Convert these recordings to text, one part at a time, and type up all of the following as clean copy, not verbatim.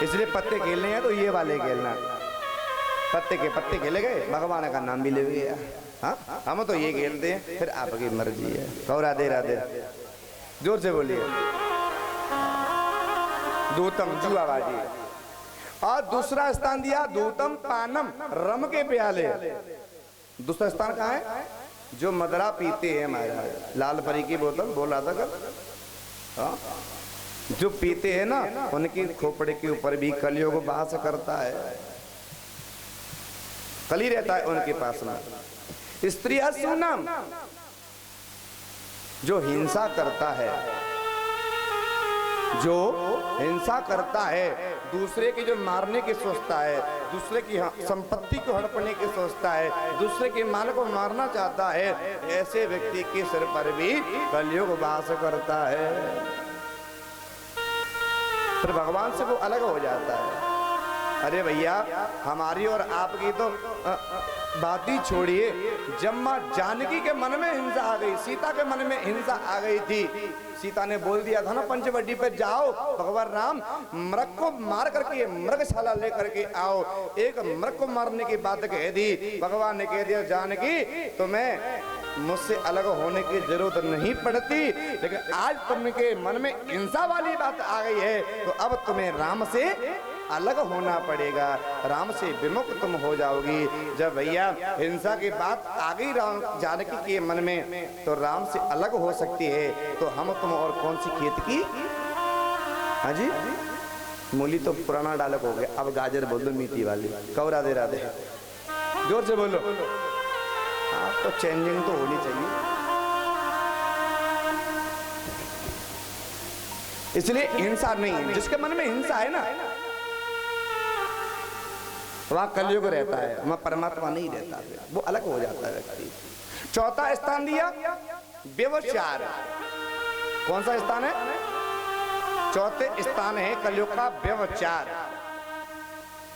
इसलिए पत्ते खेलने हैं तो ये वाले खेलना। पत्ते के पत्ते खेले गए, भगवान का नाम भी ले गया। हाँ, हम तो ये खेलते हैं, फिर आपकी मर्जी है। कहो राधे राधे, जोर से बोलिए। दूतम जुआबाजी। और दूसरा स्थान दिया दूतम पानम, रम के प्याले। दूसरा स्थान कहाँ है? जो मदरा पीते हैं महाराज, लाल परी की बोतल बोल रहा था कल। हाँ, जो पीते हैं ना, उनकी खोपड़े के ऊपर भी कलियोग वास करता है, कली रहता है उनके पास में। स्त्रिया सुनम, जो हिंसा करता है, जो हिंसा करता है, दूसरे के जो मारने की सोचता है, दूसरे की संपत्ति को हड़पने की सोचता है, दूसरे के माल को मारना चाहता है, ऐसे व्यक्ति के सिर पर भी कलियुग वास करता है। फिर भगवान से वो अलग हो जाता है। अरे भैया, हमारी और आपकी तो बात ही छोड़िए। जब मां जानकी के मन में हिंसा आ गई, सीता के मन में हिंसा आ गई थी, सीता ने बोल दिया था ना पंचवटी पे जाओ, भगवान राम मृग को मार करके मृगशाला लेकर के आओ। एक मृग को मारने की बात कह दी, भगवान ने कह दिया जानकी तुम्हें मुझसे अलग होने की जरूरत नहीं पड़ती, लेकिन आज तुमके मन में हिंसा वाली बात आ गई है, तो अब तुम्हें राम से अलग होना पड़ेगा, राम से विमुख तुम हो जाओगी। जब भैया हिंसा की बात आ गई राम जानकी के मन में, तो राम से अलग हो सकती है, तो हम तुम और कौन सी खेत की। हाँ जी, मूली तो पुराना डालक हो गया, अब गाजर बोल दो मीठी वाली। कहो राधे राधे, जोर से बोलो। आपको चेंजिंग तो होनी चाहिए। इसलिए हिंसा नहीं, जिसके मन में हिंसा है ना, वहां कलयुग रहता है, वहां परमात्मा नहीं रहता है, वो अलग हो जाता है व्यक्ति। चौथा स्थान दिया व्यभिचार। कौन सा स्थान है? चौथे स्थान है कलयुग का व्यभिचार।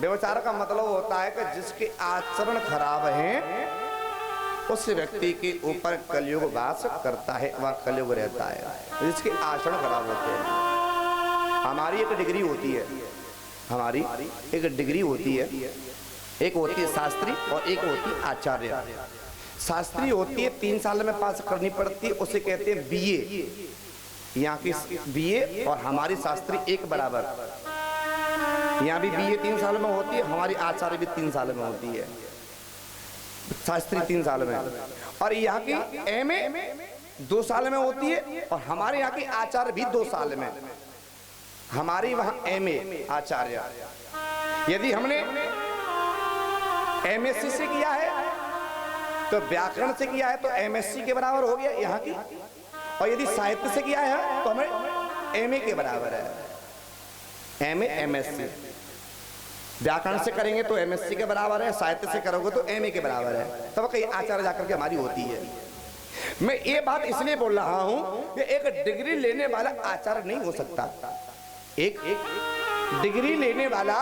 व्यभिचार का मतलब होता है कि जिसके आचरण खराब हैं, उस व्यक्ति के ऊपर कलयुग वास करता है, वह कलयुग रहता है। जिसके आचरण खराब होते हैं। हमारी एक डिग्री होती है, हमारी एक डिग्री होती है, एक होती है शास्त्री और एक होती है आचार्य। शास्त्री होती है 3 साल में पास करनी पड़ती है, उसे कहते हैं बीए। यहाँ की बीए और हमारी शास्त्री एक बराबर। यहाँ भी बीए 3 साल में होती है, हमारी आचार्य भी 3 साल में होती है, शास्त्री 3 साल में। और यहाँ की एमए 2 साल में होती है, और हमारे यहाँ की आचार्य भी 2 साल में। हमारी वहां एमए आचार्य। यदि हमने एमएससी से किया है तो व्याकरण से किया है तो एमएससी के बराबर हो गया यहाँ की, और यदि साहित्य से किया है तो हमें एमए के बराबर है। MA MSc. व्याकरण से करेंगे तो एमएससी के बराबर है, साहित्य से करोगे तो एमए के बराबर है। तब कहीं आचार्य जाकर के हमारी होती है। मैं ये बात इसलिए बोल रहा हूं कि एक डिग्री लेने वाला आचार्य नहीं हो सकता, एक डिग्री लेने वाला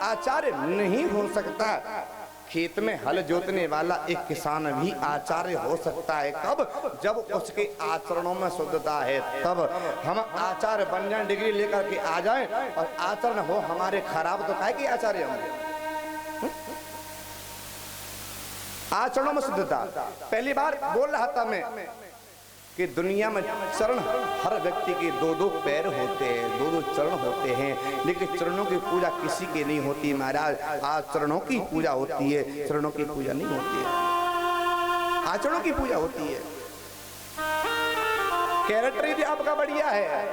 आचार्य नहीं हो सकता। खेत में हल जोतने वाला एक किसान भी आचार्य हो सकता है। कब? जब उसके आचरणों में शुद्धता है, तब हम आचार्य बन जाएं, डिग्री लेकर के आ जाएं, और आचरण हो हमारे खराब तो काहे कि आचार्य होंगे। आचरणों में शुद्धता। पहली बार बोल रहा था मैं कि दुनिया में चरण हर व्यक्ति के 2-2 पैर होते हैं, 2-2 चरण होते हैं, लेकिन चरणों की पूजा किसी की नहीं होती महाराज। आचरणों की पूजा होती है, चरणों की पूजा नहीं होती है। आचरणों की पूजा होती है। कैरेक्टर यदि आपका बढ़िया है,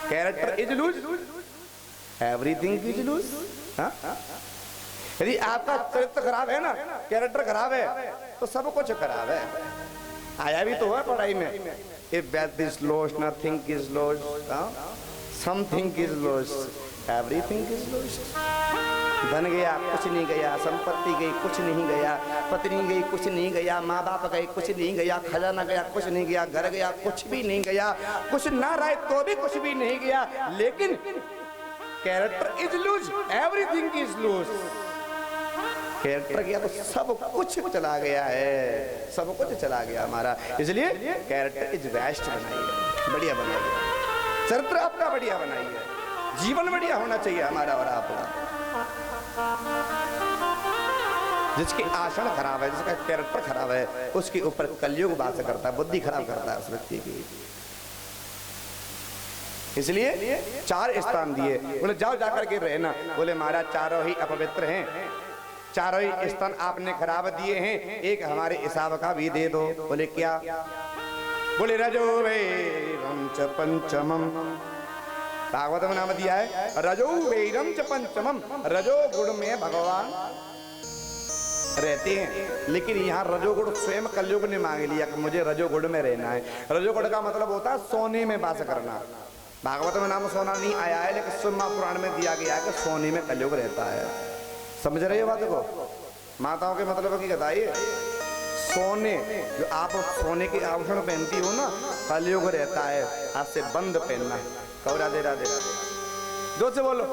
character is loose, everything is loose. यदि आपका चरित्र खराब है ना, कैरेक्टर खराब है, तो सब कुछ खराब है। आया भी तो है पढ़ाई में, if wealth is lost, nothing is lost, something is lost, everything is lost। धन गया कुछ नहीं गया, संपत्ति गई कुछ नहीं गया, पत्नी गई कुछ नहीं गया, माँ बाप गए कुछ नहीं गया, खजाना गया कुछ नहीं गया, घर गया कुछ भी नहीं गया, कुछ ना रहे तो भी कुछ भी नहीं गया, लेकिन character is loose, everything is loose. Character गया तो सब कुछ चला गया है, सब कुछ चला गया हमारा। इसलिए कैरेक्टर इज बेस्ट बनाइए, बढ़िया बनाइए, चरित्र आपका बढ़िया बनाइए। जीवन बढ़िया होना चाहिए हमारा और आपका। जिसकी आचरण खराब है, जिसका कैरेक्टर खराब है, उसके ऊपर कलयुग वास करता है, बुद्धि खराब करता है उस व्यक्ति की। इसलिए 4 स्थान दिए। बोले जाओ जाकर के रहना। बोले महाराज चारों ही अपवित्र हैं, चारों ही स्थान आपने खराब दिए हैं, एक हमारे हिसाब का भी दे दो। बोले क्या? बोले रजो वैरम च पंचमम। भागवत में नाम दिया है रजो वैरम च पंचमम। रजो गुण में भगवान रहते हैं, लेकिन यहाँ रजोगुण स्वयं कलयुग ने मांग लिया कि मुझे रजोगुण में रहना है। रजोगुण का मतलब होता है सोने में वास करना। भागवत में नाम सोना नहीं आया है, लेकिन सुरमा पुराण में दिया गया है कि सोने में कलयुग रहता है। समझ रहे हो बात को? माताओं के मतलब की बताइए, सोने जो आप सोने के आभूषण पहनती हो ना, कलयुग रहता है। हाथ से बंद पहनना। कहो राधे राधे। जोर से बोलो।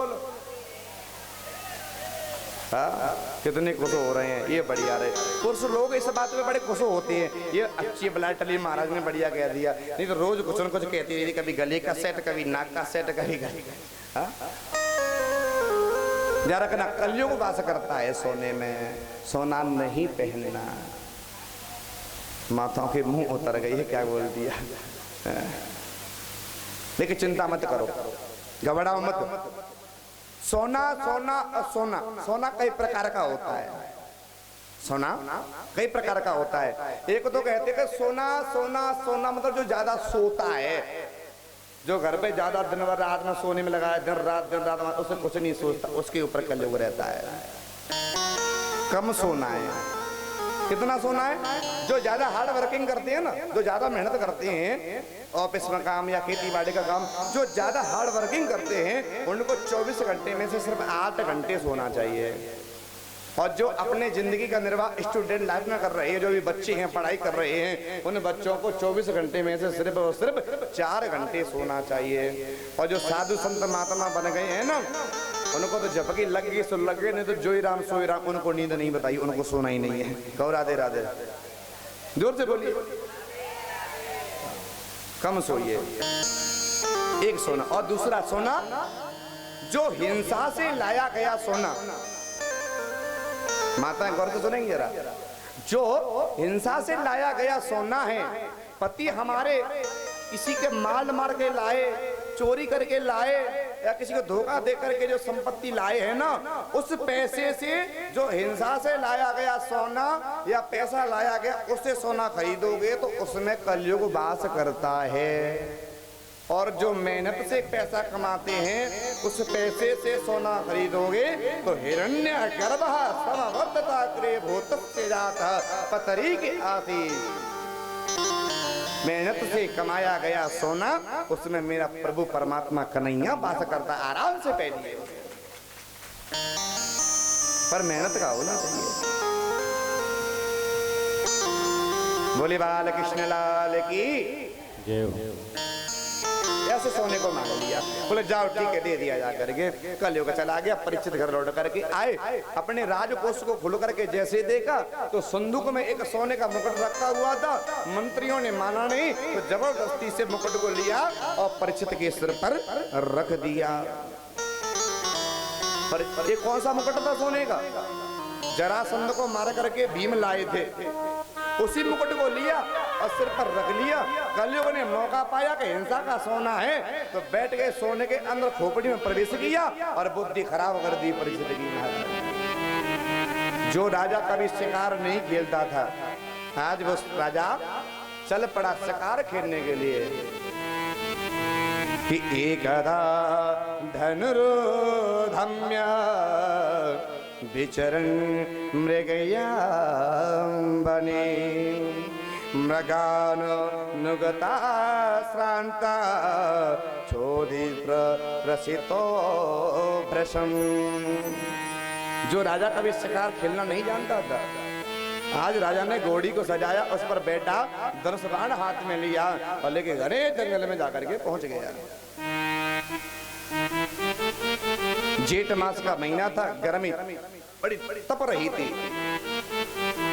कितने खुश हो रहे हैं, ये बढ़िया रहे। पुरुष लोग इस बात में बड़े खुश होते हैं। ये अच्छी बला टली महाराज ने बढ़िया कह दिया, नहीं तो रोज कुछ न कुछ कहती रहती, कभी गले का सेट, कभी नाक का सेट, कभी गले का। जा रखना कलयुग वास करता है सोने में, सोना नहीं पहनना। माताओं के मुंह उतर गई है, क्या बोल दिया। लेकिन चिंता मत करो, घबराओ मत। सोना सोना सोना सोना कई प्रकार का होता है। सोना कई प्रकार का होता है। एक तो कहते हैं कि सोना सोना सोना मतलब जो ज्यादा सोता है, जो घर पे ज्यादा दिन भर रात में सोने में लगा है, दिन रात उसे कुछ नहीं सोचता, उसके ऊपर कलयुग रहता है। कम सोना है। कितना सोना है? जो ज्यादा हार्ड वर्किंग करते हैं ना, जो ज्यादा मेहनत करते हैं ऑफिस में काम या खेती बाड़ी का काम, जो ज्यादा हार्ड वर्किंग करते हैं उनको 24 घंटे में से सिर्फ 8 घंटे सोना चाहिए। और जो अपने जिंदगी का निर्वाह स्टूडेंट लाइफ में कर रहे हैं, जो भी बच्चे हैं पढ़ाई कर रहे हैं, उन बच्चों को 24 घंटे में से सिर्फ और सिर्फ 4 घंटे सोना चाहिए। और जो साधु संत महात्मा बन गए हैं ना, उनको तो झपकी लग गई सो लग गए, नहीं तो जोई राम सोई राम, उनको नींद नहीं बताई, उनको सोना ही नहीं है। कहो राधे राधे। जोर से बोलिए। कम सोइए, एक सोना। और दूसरा सोना जो हिंसा से लाया गया सोना। माताएं गौर से सुनेंगे जरा। जो हिंसा से लाया गया सोना है, पति हमारे किसी के माल मार के लाए, चोरी करके लाए, या किसी को धोखा दे करके जो संपत्ति लाए हैं ना, उस पैसे से जो हिंसा से लाया गया सोना या पैसा लाया गया, उससे सोना खरीदोगे तो उसमें कलयुग वास करता है। और जो मेहनत से पैसा कमाते हैं, उस पैसे से सोना खरीदोगे तो हिरण्य गर्भः समवर्तता कृ भूतस्य जातः पतरी के आती। मेहनत से कमाया गया सोना, उसमें मेरा प्रभु परमात्मा कन्हैया वास करता। आराम से पहनिए, पर मेहनत का होना चाहिए। बोले बाल कृष्ण लाल की जय। ऐसे सोने को मांग लिया। बोले जाओ ठीक है, दे दिया जा करके। कलयुग चला गया। परीक्षित घर लौट करके आए, अपने राजकोष को खुल करके जैसे देखा तो संदूक में एक सोने का मुकुट रखा हुआ था। मंत्रियों ने माना नहीं तो जबरदस्ती से मुकुट को लिया और परीक्षित के सिर पर रख दिया। पर ये कौन सा मुकुट था सोने का? जरासंध को मार करके भीम लाए थे, उसी मुकुट को लिया और सिर पर रख लिया। कलयुग ने मौका पाया कि हिंसा का सोना है, तो बैठ गए सोने के अंदर खोपड़ी में प्रवेश किया और बुद्धि खराब कर दी परिस्थिति की। जो राजा कभी शिकार नहीं खेलता था, आज वो राजा चल पड़ा शिकार खेलने के लिए। कि एकदा धनुर्धम्य विचरण मृगया बने मृगान नुगता श्रांता छोधि प्रसितो भ्रशम। जो राजा कभी शिकार खेलना नहीं जानता था, आज राजा ने घोड़ी को सजाया, उस पर बैठा, धनुष बाण हाथ में लिया और लेके घने जंगल में जाकर के पहुंच गया। जेठ मास का महीना था, गर्मी बड़ी तप रही थी।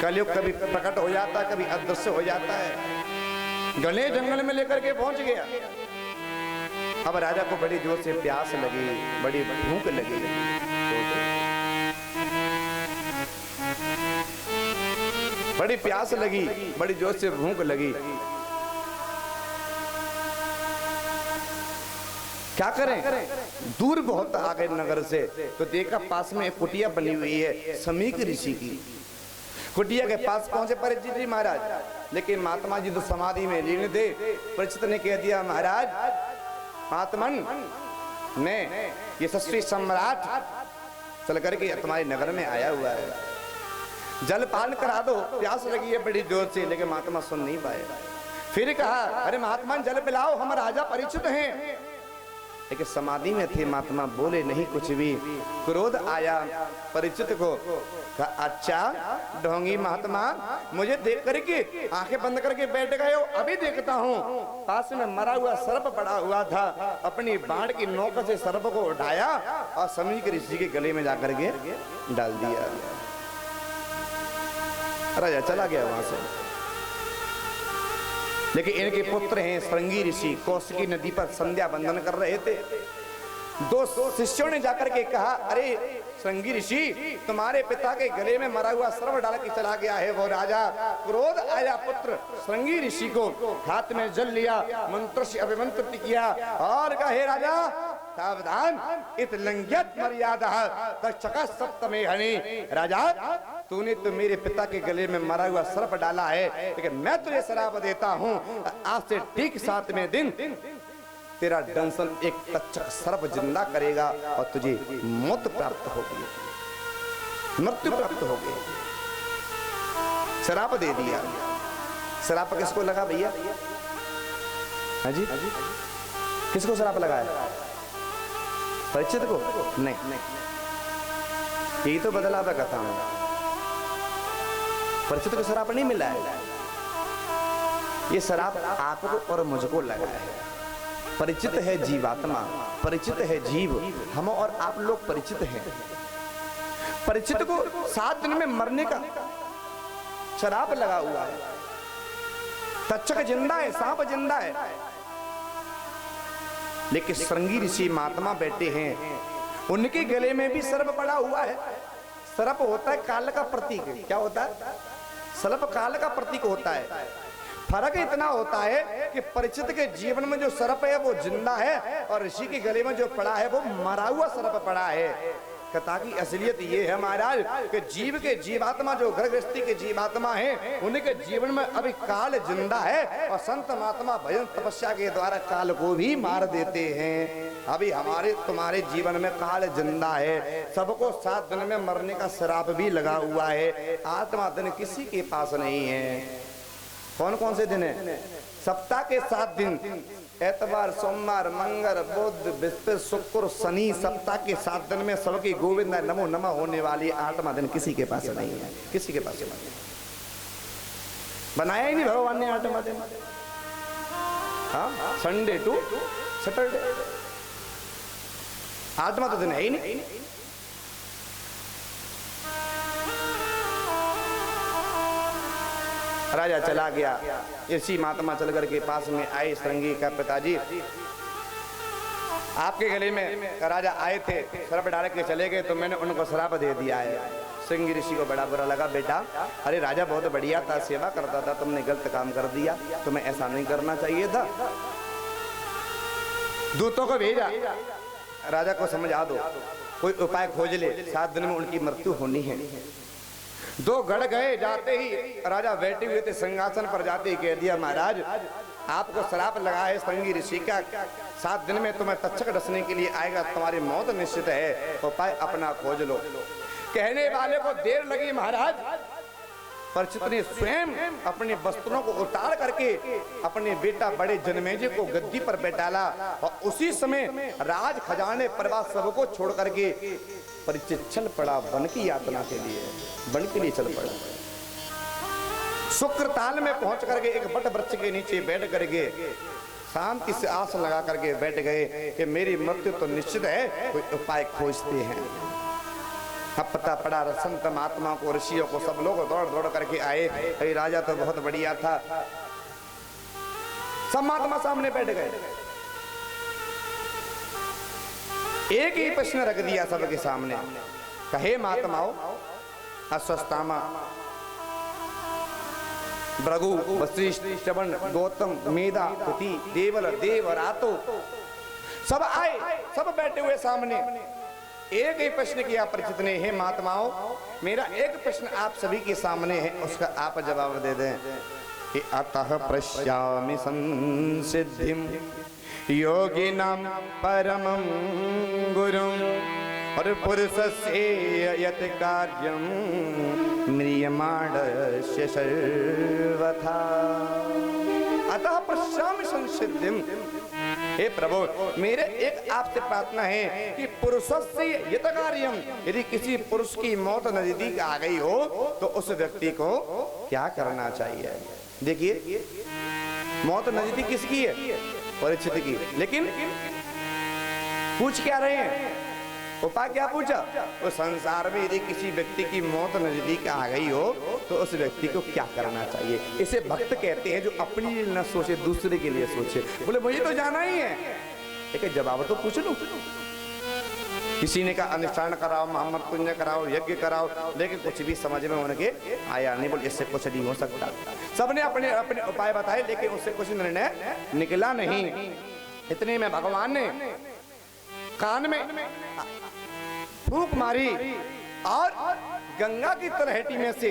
कलयुग कभी प्रकट हो जाता है, कभी अदृश्य हो जाता है। घने जंगल में लेकर के पहुंच गया। अब राजा को बड़ी जोर से प्यास लगी, बड़ी भूख लगी। बड़ी प्यास लगी, बड़ी जोर से भूख लगी। क्या करें? दूर बहुत आ गए नगर से, तो देखा पास में एक कुटिया बनी हुई है समीक ऋषि की। कुटिया के पास पहुंचे परीक्षित जी महाराज, लेकिन महात्मा जी तो समाधि में लीन थे। परीक्षित ने कह दिया, महाराज महात्मन, मैं यशस्वी सम्राट चल करके तुम्हारे नगर में आया हुआ है, जल पान करा दो, प्यास लगी है बड़ी जोर से। लेकिन महात्मा सुन नहीं पाए। फिर कहा, अरे महात्मा जल पिलाओ, हम राजा परीक्षित हैं। लेकिन समाधि में थे, महात्मा बोले नहीं कुछ भी। क्रोध आया परीक्षित को। कहा, अच्छा ढोंगी महात्मा, मुझे देख करके आंखें बंद करके बैठ गए हो? अभी देखता हूँ। पास में मरा हुआ सर्प पड़ा हुआ था, अपनी बाण की नोक से सर्प को उठाया और समीक ऋषि के गले में जाकर के डाल दिया। राजा चला गया वहां से। लेकिन इनके पुत्र हैं श्रृंगी ऋषि, कौशिकी नदी पर संध्या बंदन कर रहे थे। दो शिष्यों ने जाकर के कहा, अरे श्रृंगी ऋषि, तुम्हारे पिता के गले में मरा हुआ सर्प डाल के चला गया है वो राजा। क्रोध आया पुत्र श्रृंगी ऋषि को, हाथ में जल लिया, मंत्र से अभिमंत्रित किया और कहा, हे राजा सावधान, इत लंघ्यत मर्यादा तक्षक सप्तमे हनि। राजा तूने तो मेरे पिता के गले में मरा हुआ सर्प डाला है, लेकिन मैं तुझे श्राप देता हूँ, आज से ठीक 7वें दिन तेरा दंशन एक तक्षक सर्प जिंदा करेगा और तुझे मौत प्राप्त होगी, मृत्यु प्राप्त होगी। श्राप दे दिया। श्राप किसको लगा भैया? हाँ जी, किसको श्राप लगाया? परीक्षित को? नहीं, यही तो बदलाव है कथा में। परीक्षित को श्राप नहीं मिला है, ये श्राप आपको और मुझको लगा है। परिचित है जीवात्मा, परिचित है जीव, हम और आप लोग परिचित हैं। परिचित को 7 दिन में मरने का श्राप लगा हुआ है। तक्षक जिंदा है, सांप जिंदा है, लेकिन श्रृंगी ऋषि महात्मा बैठे हैं, उनके गले में भी सर्प पड़ा हुआ है। सर्प होता है काल का प्रतीक। क्या होता है? सर्प काल का प्रतीक होता है। फर्क इतना होता है कि परिचित के जीवन में जो सर्प है वो जिंदा है और ऋषि के गले में जो पड़ा है वो मरा हुआ सर्प पड़ा है। कथा की असलियत ये है महाराज कि जीव के जीवात्मा जो घर गृहस्थी के जीवात्मा है, उनके जीवन में अभी काल जिंदा है और संत महात्मा भजन तपस्या के द्वारा काल को भी मार देते हैं। अभी हमारे तुम्हारे जीवन में काल जिंदा है, सबको 7 दिन में मरने का श्राप भी लगा हुआ है। आत्मा दिन किसी के पास नहीं है। कौन कौन से दिन है? सप्ताह के 7 दिन, एतवार, सोमवार, मंगल, बुध, बृहस्पति, शुक्र, शनि, सप्ताह के 7 दिन में सबकी गोविंद नमो नमः होने वाली 8वां दिन किसी के पास नहीं है, किसी के पास नहीं। बनाया ही नहीं भगवान ने 8वां दिन। हाँ, संडे टू सैटरडे, 8वां तो दिन है ही नहीं। राजा चला गया। इसी महात्मा चल करके पास में आए श्रृंगी का पिताजी, आपके गले में राजा आए थे, सर्प डाल के चले गए तो मैंने उनको श्राप दे दिया है। श्रृंगी ऋषि को बड़ा बुरा लगा। बेटा, अरे राजा बहुत बढ़िया था, सेवा करता था, तुमने गलत काम कर दिया, तुम्हें ऐसा नहीं करना चाहिए था। दूतों को भेजा, राजा को समझा दो, कोई उपाय खोज ले, 7 दिन में उनकी मृत्यु होनी है। 2 गढ़ गए, जाते ही राजा बैठे हुए थे सिंहासन पर, जाते ही कह दिया, महाराज आपको श्राप लगा है श्रृंगी ऋषि का, 7 दिन में तुम्हें तक्षक डसने के लिए आएगा, तुम्हारी मौत निश्चित है, उपाय अपना खोज लो। कहने वाले को देर लगी महाराज। परीक्षित ने स्वयं अपने वस्त्रों को उतार करके अपने बेटा बड़े जनमेजय को गद्दी पर बैठाला और उसी समय राज खजाने परिवार सबको छोड़ करके परीक्षित चल पड़ा वन की यात्रा के लिए, वन के लिए चल पड़ा। शुक्रताल में पहुंच करके एक बट वृक्ष के नीचे बैठ करके शांति से आस लगा करके बैठ गए कि मेरी मृत्यु तो निश्चित है, कोई उपाय खोजते हैं। अब पता पड़ा संत महात्मा को, ऋषियों को, सब लोग दौड़ दौड़ करके आए। अरे राजा तो बहुत बढ़िया था। सब महात्मा सामने बैठ गए। एक ही प्रश्न रख दिया सबके सामने, कहे महात्माओं, अश्वत्थामा, भृगु, वशिष्ठ, श्रवण, गौतम, मेधा, कुति, देवल, देव, रातो सब आए, सब बैठे हुए सामने। एक ही प्रश्न किया परिचित ने, हे महात्माओं, मेरा एक प्रश्न आप सभी के सामने है, उसका आप जवाब दे दें। कि अतः पश्यामि संसिद्धिम योगिनां परमं गुरुं और पुरुषस्य यत् कार्यं म्रियमाणस्य सर्वथा। अतः पश्यामि संसिद्धिम, हे प्रभु, मेरे एक आपसे प्रार्थना है कि पुरुषस्य यत् कार्यम, यदि किसी पुरुष की मौत नजदीक आ गई हो तो उस व्यक्ति को क्या करना चाहिए। देखिए, मौत नजदीक किसकी है? परीक्षित की। लेकिन पूछ क्या रहे हैं? उपाय क्या पूछा? वो संसार में यदि किसी व्यक्ति की मौत नजदीक आ गई हो तो उस व्यक्ति को क्या करना चाहिए। इसे भक्त कहते हैं जो अपने लिए न सोचे, दूसरे के लिए सोचे। बोले मुझे तो जाना ही है, लेकिन जवाब तो पूछ लो। किसी ने कहा अनुष्ठान कराओ, महामृत्युंजय कराओ, यज्ञ कराओ, लेकिन कुछ भी समझ में उनके आया नहीं। बोले इससे कुछ नहीं हो सकता। सबने अपने अपने उपाय बताए, लेकिन उससे कुछ निर्णय निकला नहीं। इतने में भगवान ने कान में फूंक मारी और गंगा की तलहटी में से,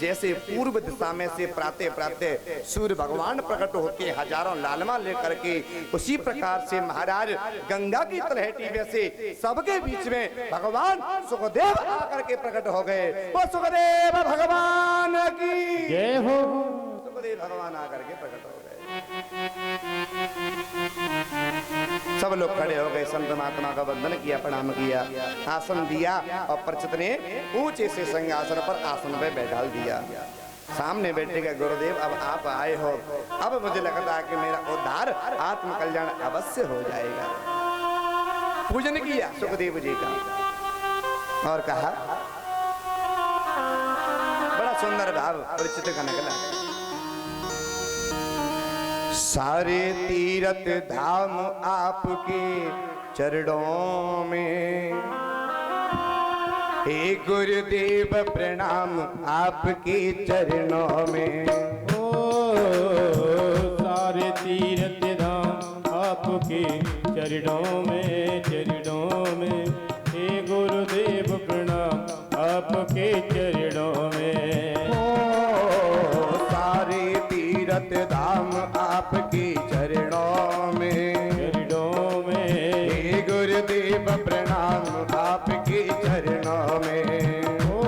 जैसे पूर्व दिशा में से प्रातः प्रातः सूर्य भगवान प्रकट होते हजारों लालमा लेकर के, उसी प्रकार से महाराज गंगा की तलहटी में से सबके बीच में भगवान सुखदेव आकर के प्रकट हो गए। वो सुखदेव भगवान की जय हो। सुखदेव भगवान आकर के प्रकट हो गए। सब लोग खड़े हो गए, संत महात्मा का वंदन किया, प्रणाम किया, आसन दिया और परिचित ने ऊंचे से सिंहासन पर आसन पे बैठा दिया। सामने बैठे गए, गुरुदेव अब आप आए हो, अब मुझे लगता है कि मेरा उद्धार, आत्म कल्याण अवश्य हो जाएगा। पूजन किया सुखदेव जी का और कहा, बड़ा सुंदर भाव परिचित का निकला। सारे तीर्थ धाम आपके चरणों में, हे गुरुदेव प्रणाम आपके चरणों में। ओ सारे तीर्थ धाम आपके चरणों में, चरणों में, हे गुरुदेव प्रणाम आपके चरणों में। ओ सारे तीर्थ धाम आपके चरणों में, चरणों में, हे गुरुदेव प्रणाम आपके चरणों में। ओ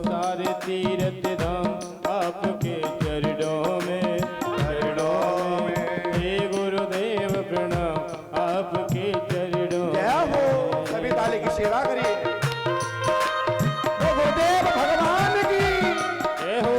सारे तीर्थ धाम आपके चरणों में, चरणों में, हे गुरुदेव प्रणाम आपके चरणों में। जय हो। सभी ताली की सेवा करिए। गुरुदेव भगवान की जय हो।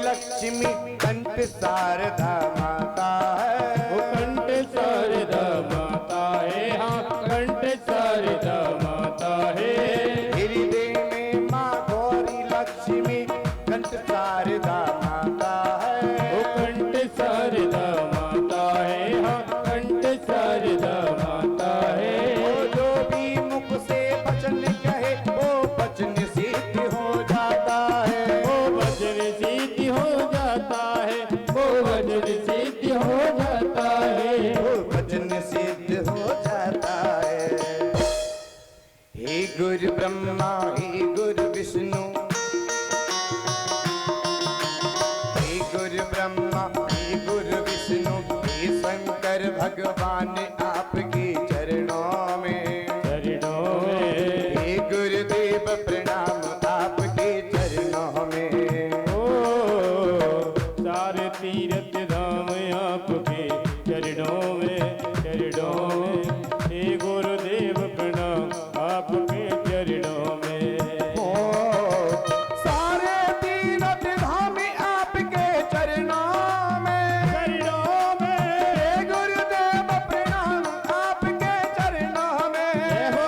लक्ष्मी कंठ शारदा माता है। वो कंठ शारदा माता है, हाँ कंठ शारदा माता है। हृदय में माँ गौरी लक्ष्मी कंठ शारदा माता है। वो कंठ शारदा माता है, हाँ कंठ शारदा माता है। वो जो भी मुख से वचन कहे वो वचन सिद्ध हो जाता है। वो वचन सिद्ध हो जाता है, वो वचन सिद्ध हो जाता है, वो वचन सिद्ध हो जाता है। हे गुरु ब्रह्मा हे गुरु विष्णु, हे गुरु ब्रह्मा हे गुरु विष्णु, हे शंकर भगवान आपके चरणों में, चरणों में। हे गुरुदेव प्रणाम आपके चरणों में। ओ सारे तीर्थ धाम आपके चरणों में, चरणों में। हे गुरुदेव प्रणाम आपके चरणों में। ओ सारे तीरथ धाम आपके चरणों में, चरणों में। हे गुरुदेव प्रणाम आपके चरणों में। जय हो।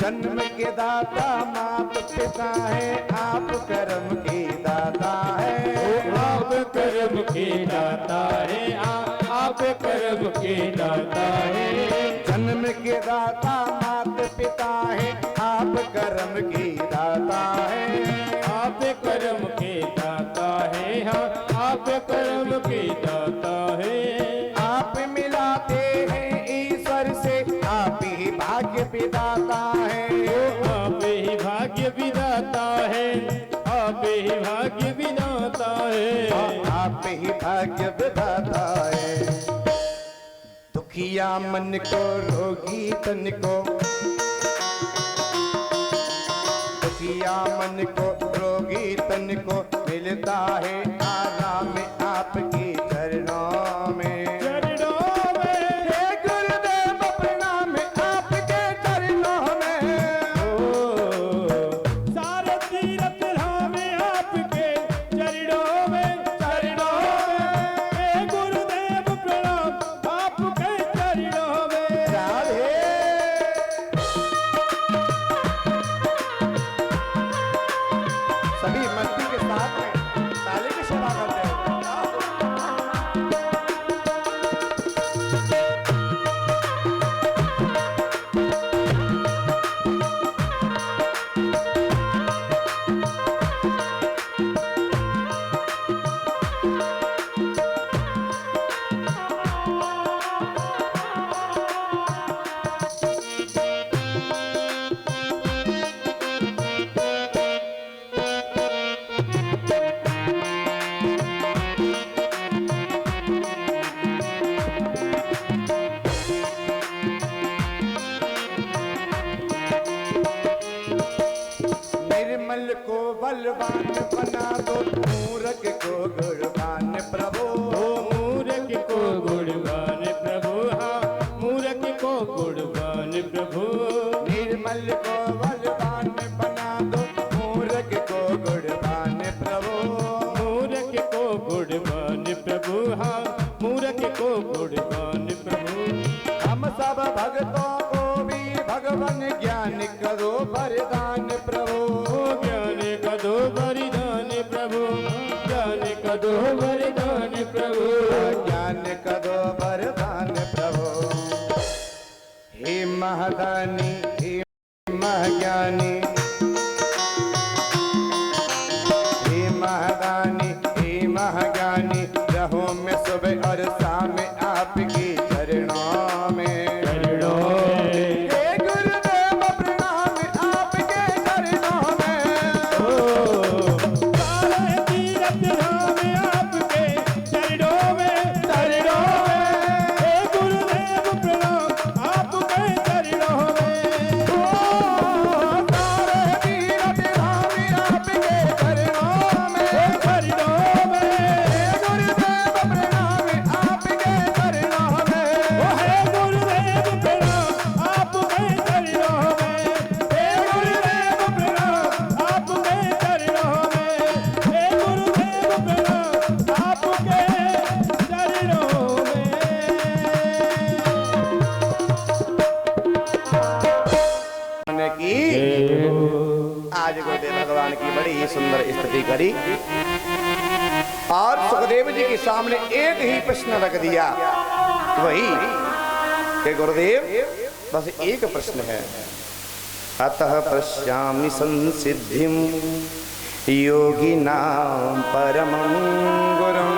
जन्म के दाता मात पिता है, आप कर्म के दाता है। आप कर्म के दाता है, आप कर्म के दाता है। जन्म के दाता मात पिता है, आप कर्म के दाता है। आप कर्म के दाता है, हाँ आप कर्म के दाता है। आप मिलाते हैं ईश्वर से, आप ही भाग्य विदाता है। आप ही भाग्य विदाता है, आप ही भाग्य विदाता है। आप ही भाग्य विदाता है। दुखिया मन को रोगी तन को, दुखिया मन को रोगी तन को मिलता है आराम आपके चरणों में। चरणों में। हे गुरुदेव प्रणाम आपके चरणों में। सारे तीरथ धाम आपके चरणों में, चरणों में। हे गुरुदेव प्रणाम आपके चरणों में। राधे सभी मस्ती के साथ में ताली की सेवा करते हैं। निर्मल को बलवान बना दो, मूरख को गुणवान प्रभु। मूरख को गुणवान प्रभु, हाँ मूरख को गुणवान प्रभु। निर्मल को बलवान बना दो, मूरख को गुणवान प्रभु। मूरख को गुणवान प्रभु, हाँ मूरख को गुणवान प्रभु। हम सब भक्तों को भी भगवान ज्ञान करो वरदान प्रभु। ज्ञान का दो वरदान प्रभु, ज्ञान का दो वरदान प्रभु। ज्ञान का दो वरदान प्रभु। हे महादानी हे महाज्ञानी, हे महादानी हे महाज्ञानी, रहो मैं सुबह और शाम आपके चरणों में। चरणों में। हे गुरुदेव प्रणाम आपके चरणों में। सारे तीरथ धाम आपके चरणों में, चरणों में। हे गुरुदेव प्रणाम आपके चरणों में। सारे तीरथ धाम आपके चरणों में। चरणों में। हे गुरुदेव प्रणाम आपके चरणों में। हे गुरुदेव प्रणाम आपके चरणों में। हे गुरुदेव प्रणाम आपके चरणों में। हे गुरुदेव प्रणाम आपके चरणों में। बड़ी सुंदर स्तुति करी और सुखदेव जी के सामने एक ही प्रश्न रख दिया, वही कि गुरुदेव बस एक प्रश्न है। अतः पश्यामि संसिद्धिं योगिनां परमं गुरुं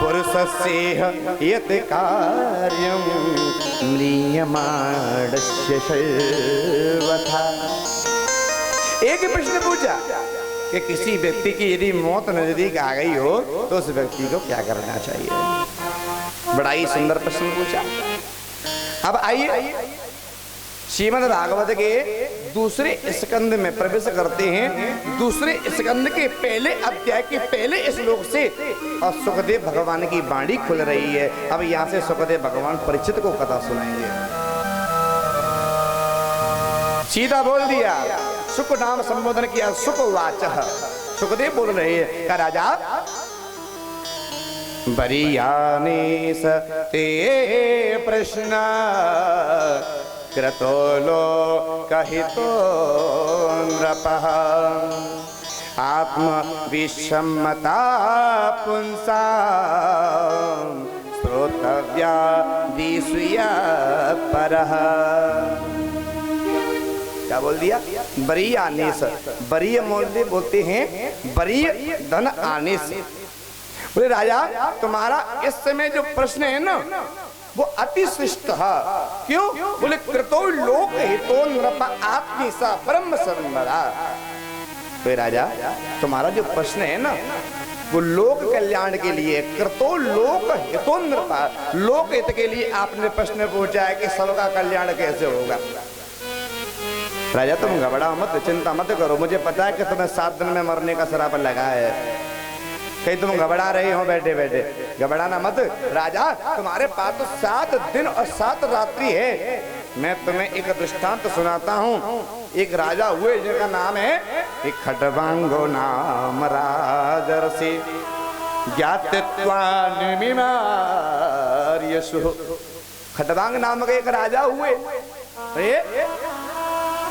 पुरुषस्येह यत् कार्यं म्रियमाणस्य सर्वथा। एक ही प्रश्न पूछा कि किसी व्यक्ति की यदि मौत नजदीक आ गई हो तो उस व्यक्ति को क्या करना चाहिए। बड़ा ही सुंदर प्रश्न पूछा। अब आइए श्रीमद् भागवत के दूसरे स्कंद में प्रवेश करते हैं। दूसरे स्कंद के पहले अध्याय के पहले श्लोक से और सुखदेव भगवान की वाणी खुल रही है। अब यहाँ से सुखदेव भगवान परीक्षित को कथा सुनाएंगे। सीधा बोल दिया, सुख नाम संबोधन किया, सुख वाचः। सुखदेव बोल रहे हैं, का राजा बरीयाने सते प्रश्न क्रतो लोकहितो नृपः आत्म विषमता पुंसा श्रोतव्या दिश्या परः। क्या बोल दिया? बरीय आने से, बरीय मोल्ले बोलते हैं बरीय धन आने से। बोले राजा तुम्हारा इस समय जो प्रश्न है ना वो अति श्रेष्ठ है। क्यों? बोले कृतो लोक हितो नृप आत्मीसा ब्रह्म संवरा। तो राजा तुम्हारा जो प्रश्न है ना वो लोक कल्याण के लिए, कृतो लोक हितो नृप, लोक हित के लिए आपने प्रश्न पूछा है कि सबका कल्याण कैसे होगा। राजा तुम घबराओ मत, चिंता मत करो, मुझे पता है कि तुम्हें 7 दिन में मरने का श्राप लगा है। कहीं तुम घबरा रहे हो बैठे बैठे, घबराना मत। राजा तुम्हारे पास तो 7 दिन और 7 रात्रि है। मैं तुम्हें एक दृष्टांत सुनाता हूँ। एक राजा हुए जिनका नाम है एक खटवांगो नाम राजर्षि ज्ञातत्वान् मिमार्यसु। खटवांग नामक एक राजा हुए।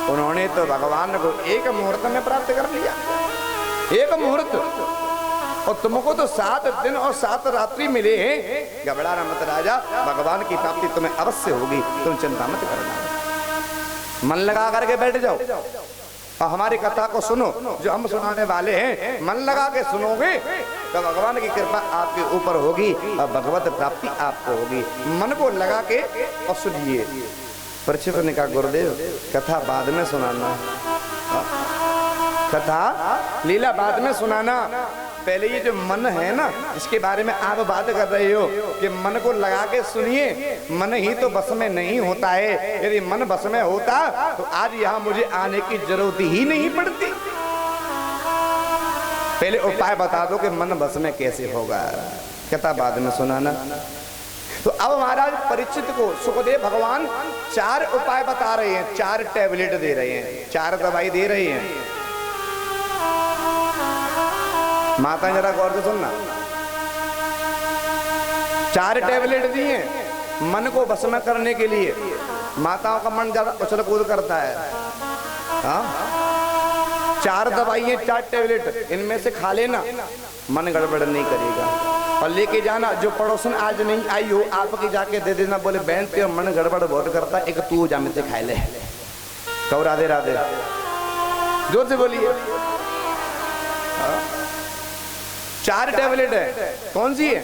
उन्होंने तो भगवान को एक मुहूर्त में प्राप्त कर लिया, एक मुहूर्त, और तुमको तो 7 दिन और 7 रात्रि मिले हैं। घबराना मत राजा, भगवान की प्राप्ति तुम्हें अवश्य होगी, तुम चिंता मत करना। मन लगा करके बैठ जाओ और हमारी कथा को सुनो जो हम सुनाने वाले हैं। मन लगा के सुनोगे तो भगवान की कृपा आपके ऊपर होगी और भगवत प्राप्ति आपको होगी। मन को लगा के और सुनिए। परीक्षित ने कहा गुरुदेव कथा बाद में सुनाना, कथा लीला बाद में सुनाना, पहले ये जो मन है ना इसके बारे में आप बात कर रहे हो कि मन को लगा के सुनिए। मन ही तो बस में नहीं होता है। यदि मन बस में होता तो आज यहाँ मुझे आने की जरूरत ही नहीं पड़ती। पहले उपाय बता दो कि मन बस में कैसे होगा, कथा बाद में सुनाना। तो अब महाराज परीक्षित को सुखदेव भगवान 4 उपाय बता रहे हैं, 4 टैबलेट दे रहे हैं, 4 दवाई दे रहे हैं। माता जरा गौर से सुनना। 4 टैबलेट दिए मन को बस में करने के लिए। माताओं का मन ज्यादा उछल कूद करता है। हाँ 4 दवाइयाँ 4 टैबलेट, इनमें से खा लेना, मन गड़बड़ नहीं करेगा। और लेके जाना, जो पड़ोसन आज नहीं आई हो आपके जाके दे देना। बोले बहन तेरा मन गड़बड़ बहुत करता है, एक तू जा में से खाए ले। कहो राधे राधे, जोर से बोलिए। 4 टैबलेट है, कौन सी है?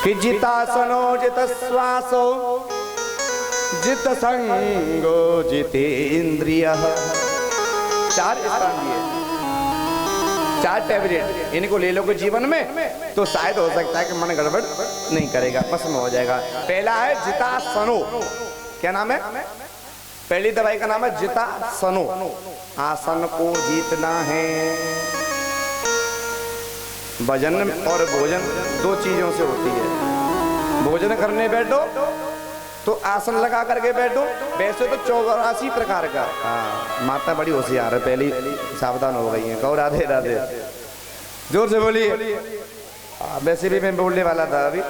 कि जितासनो जित श्वासो जित संगो जितेंद्रिय। 4 स्थान दिए, 4 टैबलेट। इनको ले लो जीवन में तो शायद हो सकता है कि मन गड़बड़ नहीं करेगा, भस्म हो जाएगा। पहला है जितासनो। क्या नाम है? पहली दवाई का नाम है जितासनो। आसन को जीतना है। भजन और भोजन 2 चीजों से होती है। भोजन करने बैठो तो आसन लगा करके बैठो। वैसे तो 84 प्रकार का। माता बड़ी होशियार है, पहली सावधान हो गई है। कहो राधे राधे, जोर से बोलिए। वैसे भी मैं बोलने वाला था अभी,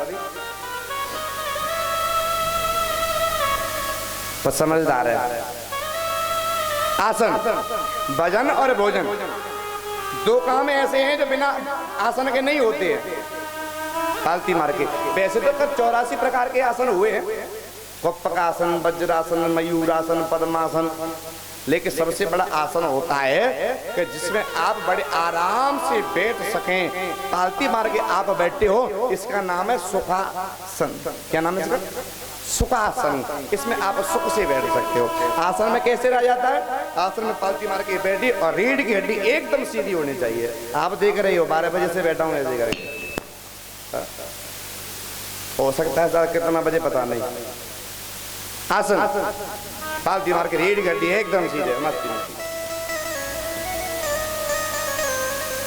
पर समझदार है। आसन, भजन और भोजन, दो काम ऐसे हैं जो बिना आसन के नहीं होते हैं। पालती मार के वैसे तो 84 प्रकार के आसन हुए हैं, वक्पकासन, वज्रासन, मयूरासन, पद्मासन, लेकिन सबसे बड़ा आसन होता है कि जिसमें आप बड़े आराम से बैठ सकें। पालती मार के आप बैठे हो, इसका नाम है सुखासन। क्या नाम है इसका? सुखासन। इसमें आप सुख से बैठ सकते हो। आसन में कैसे रह जाता है? आसन में पालती मार के बैठी और रीढ़ की हड्डी एकदम सीधी होनी चाहिए। आप देख रहे हो 12 बजे से बैठा हूँ ऐसे करके, हो सकता है कितना बजे पता नहीं। आसन, पालती मार के रीढ़ की हड्डी एकदम सीधे मस्ती में।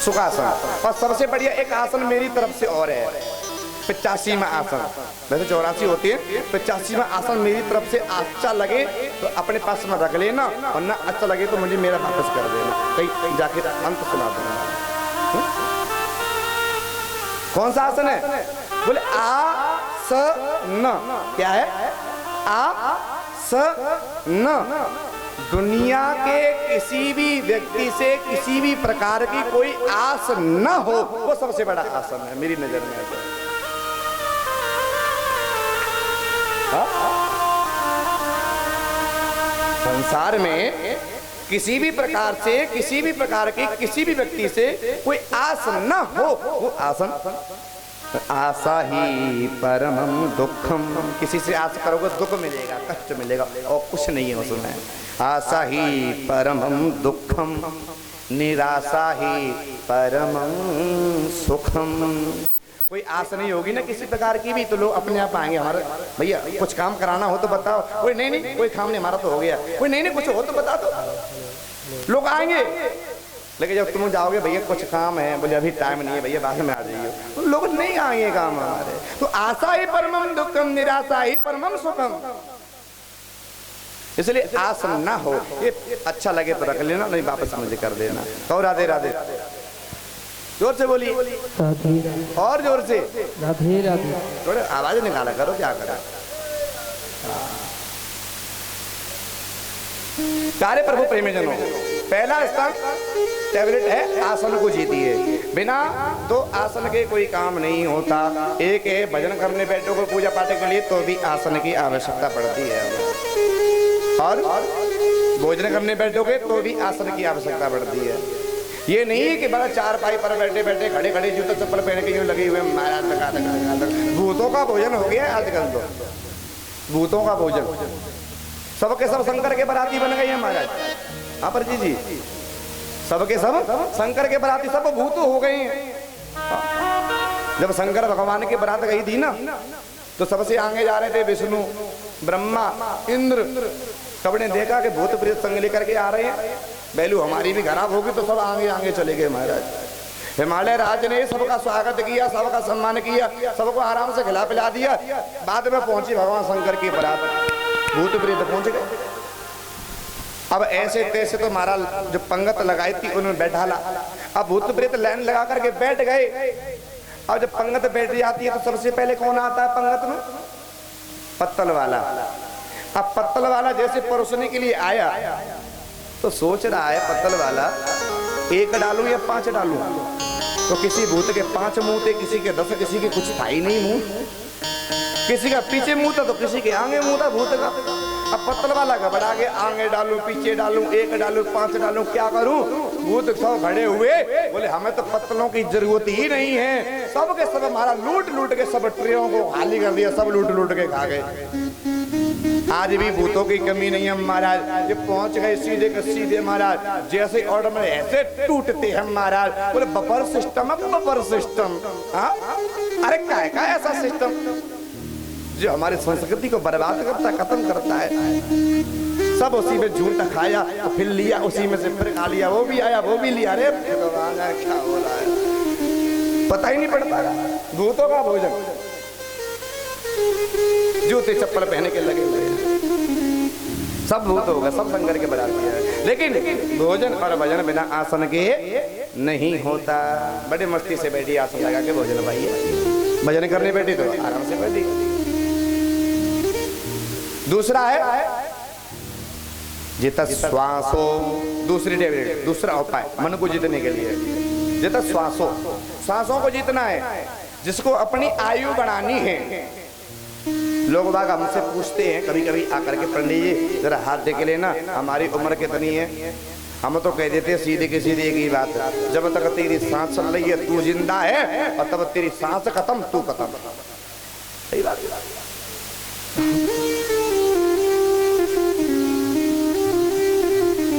सुखासन। और सबसे बढ़िया एक आसन मेरी तरफ से और है, 85वां आसन। वैसे 84 होती है, 85वां आसन मेरी तरफ से अच्छा लगे तो अपने पास में रख लेना, और ना अच्छा लगे तो मुझे मेरा वापस कर देना, कहीं जाके अंत सुना दूंगा। कौन सा आसन है? बोले आसन। क्या है? आसन। दुनिया के किसी भी व्यक्ति से किसी भी प्रकार की कोई आस न हो, वो सबसे बड़ा आसन है मेरी नजर में। संसार में किसी भी प्रकार से किसी भी प्रकार की किसी भी व्यक्ति से कोई आस न हो, वो आसन। आशा ही परमम दुखम। किसी से आस करोगे दुख मिलेगा, कष्ट मिलेगा, और कुछ नहीं है उसमें। आशा ही परमम दुखम, निराशा ही परमम सुखम। कोई आस नहीं होगी ना किसी प्रकार की भी, तो लोग अपने आप आएंगे हमारे, भैया कुछ काम कराना हो तो बताओ। कोई नहीं कोई काम नहीं, हमारा तो हो गया। कोई नहीं कुछ हो तो बता दो, लोग आएंगे। लेकिन जब तुम जाओगे, भैया कुछ काम है, बोले अभी टाइम नहीं है भैया, बाद में आ जाइए, तो लोग नहीं आएंगे काम हमारे। तो आशा ही परमम दुखम, निराशा ही परमम सुखम। इसलिए आस ना हो, ये अच्छा लगे तो रख लेना, नहीं वापस मुझे कर देना। कहो राधे राधे, जोर से बोलिए, और जोर से राधे राधे। थोड़े आवाज निकाला करो, क्या करो। प्यारे प्रभु प्रेमीजनों, पहला स्थान टैबलेट है, आसन को जीती है। बिना तो आसन के कोई काम नहीं होता। एक है भजन करने बैठो को पूजा पाठ के लिए, तो भी आसन की आवश्यकता पड़ती है। और भोजन करने बैठोगे तो भी आसन की आवश्यकता पड़ती है। ये नहीं है कि बड़ा चारपाई पर बैठे बैठे खड़े खड़े जूता चप्पल पहन के यूं लगे हुए महाराज लगा। भूतों का भोजन हो गया आजकल, तो भूतों का भोजन। सबके सब शंकर के बराती बन गए हैं महाराज। हाँ पर जी सबके सब शंकर के बराती, सब भूत हो गए हैं। जब शंकर भगवान की बरात गई थी ना, तो सबसे आगे जा रहे थे विष्णु, ब्रह्मा, इंद्र। सबने देखा कि भूत प्रेत संग लेकर के आ रहे हैं, बैलू हमारी भी खराब होगी, तो सब आगे आगे चले गए महाराज। हिमालय राज ने सबका स्वागत किया, सबका सम्मान किया, सबको आराम से खिला पिला दिया। बाद में पहुंची भगवान शंकर की बरात, भूत प्रेत पहुंच गए। अब ऐसे तैसे तो महाराज जो पंगत लगाई थी उन्होंने बैठा ला। अब भूत प्रेत लाइन लगा करके बैठ गए। अब जब पंगत बैठ जाती है तो सबसे पहले कौन आता है पंगत में? पत्तल वाला। अब पत्तल वाला जैसे परोसने के लिए आया तो सोच रहा है पत्तल वाला, 1 डालूं या 5 डालूं? तो किसी भूत के 5 मुंह थे, किसी के 10, किसी के कुछ था ही नहीं मुंह। किसी का पीछे मुंह था तो किसी के आगे मुंह था भूत का। अब पत्तल वाला घबरा के आगे डालूं, पीछे डालूं, 1 डालूं, 5 डालूं, क्या करूं? भूत सब खड़े हुए, बोले हमें तो पत्तलों की जरूरत ही नहीं है। सब के सब हमारा लूट लूट के सब ट्रेयों को खाली कर दिया, सब लूट लूट के खा गए। आज भी भूतों की कमी नहीं है महाराज। ये पहुंच गए सीधे के सीधे महाराज, जैसे ऑर्डर में ऐसे टूटते हैं महाराज। बोले बफर सिस्टम है, बफर सिस्टम। अरे क्या है का ऐसा सिस्टम जो हमारी संस्कृति को बर्बाद करता है, खत्म करता है। सब उसी में झूठा खाया, फिर लिया उसी में से, फिर खा लिया, वो भी आया वो भी लिया। अरे भगवान क्या हो रहा है पता ही नहीं पड़ता। भूतों का भोजन, जूते चप्पल पहने के लगे हुए हैं, सब भूत होगा, सब शंकर के बराबर है। लेकिन भोजन और भजन बिना आसन के नहीं होता। बड़े मस्ती से बैठी, आसन लगा के भोजन भाई, भजन करने बैठी तो आराम से बैठी। दूसरा है जित श्वासो, दूसरी टेबलेट, दूसरा उपाय मन को जीतने के लिए। जित श्वासो, श्वासों को जीतना है। जिसको अपनी आयु बढ़ानी है। लोग बाग हमसे पूछते हैं कभी कभी आकर के, पंडित जी जरा हाथ दे के लेना, हमारी उम्र कितनी है? हम तो कह देते सीधे की सीधी एक ही बात, जब तक तेरी सांस चल रही है तू जिंदा है, और तब तेरी सांस खत्म तू खत्म। सही बात है।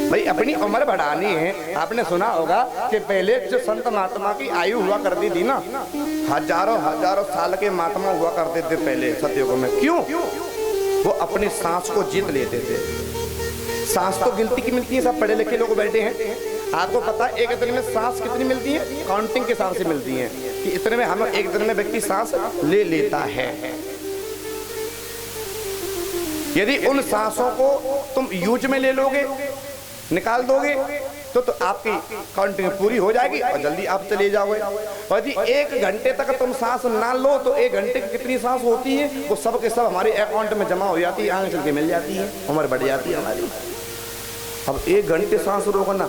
भाई अपनी उम्र बढ़ानी है। आपने सुना होगा कि पहले जो संत महात्मा की आयु हुआ करती थी ना, हजारों हजारों साल के महात्मा हुआ करते थे पहले सतयुग में। क्यों? वो अपनी सांस को जीत लेते थे। सांस तो गिनती की मिलती है, सब पढ़े लिखे लोग बैठे हैं। आपको पता है एक दिन में सांस कितनी मिलती है? काउंटिंग के हिसाब से मिलती है कि इतने में हम एक दिन में व्यक्ति सांस ले लेता है। यदि उन सांसों को तुम यूज में ले लोगे, निकाल दोगे, तो आपकी काउंटिंग पूरी हो जाएगी और जल्दी आप चले जाओगे। और यदि 1 घंटे तक तुम सांस ना लो तो 1 घंटे की कितनी सांस होती है वो सब के सब हमारे अकाउंट में जमा हो जाती है, आगे चल के मिल जाती है, उम्र बढ़ जाती है हमारी। अब 1 घंटे सांस रोकना,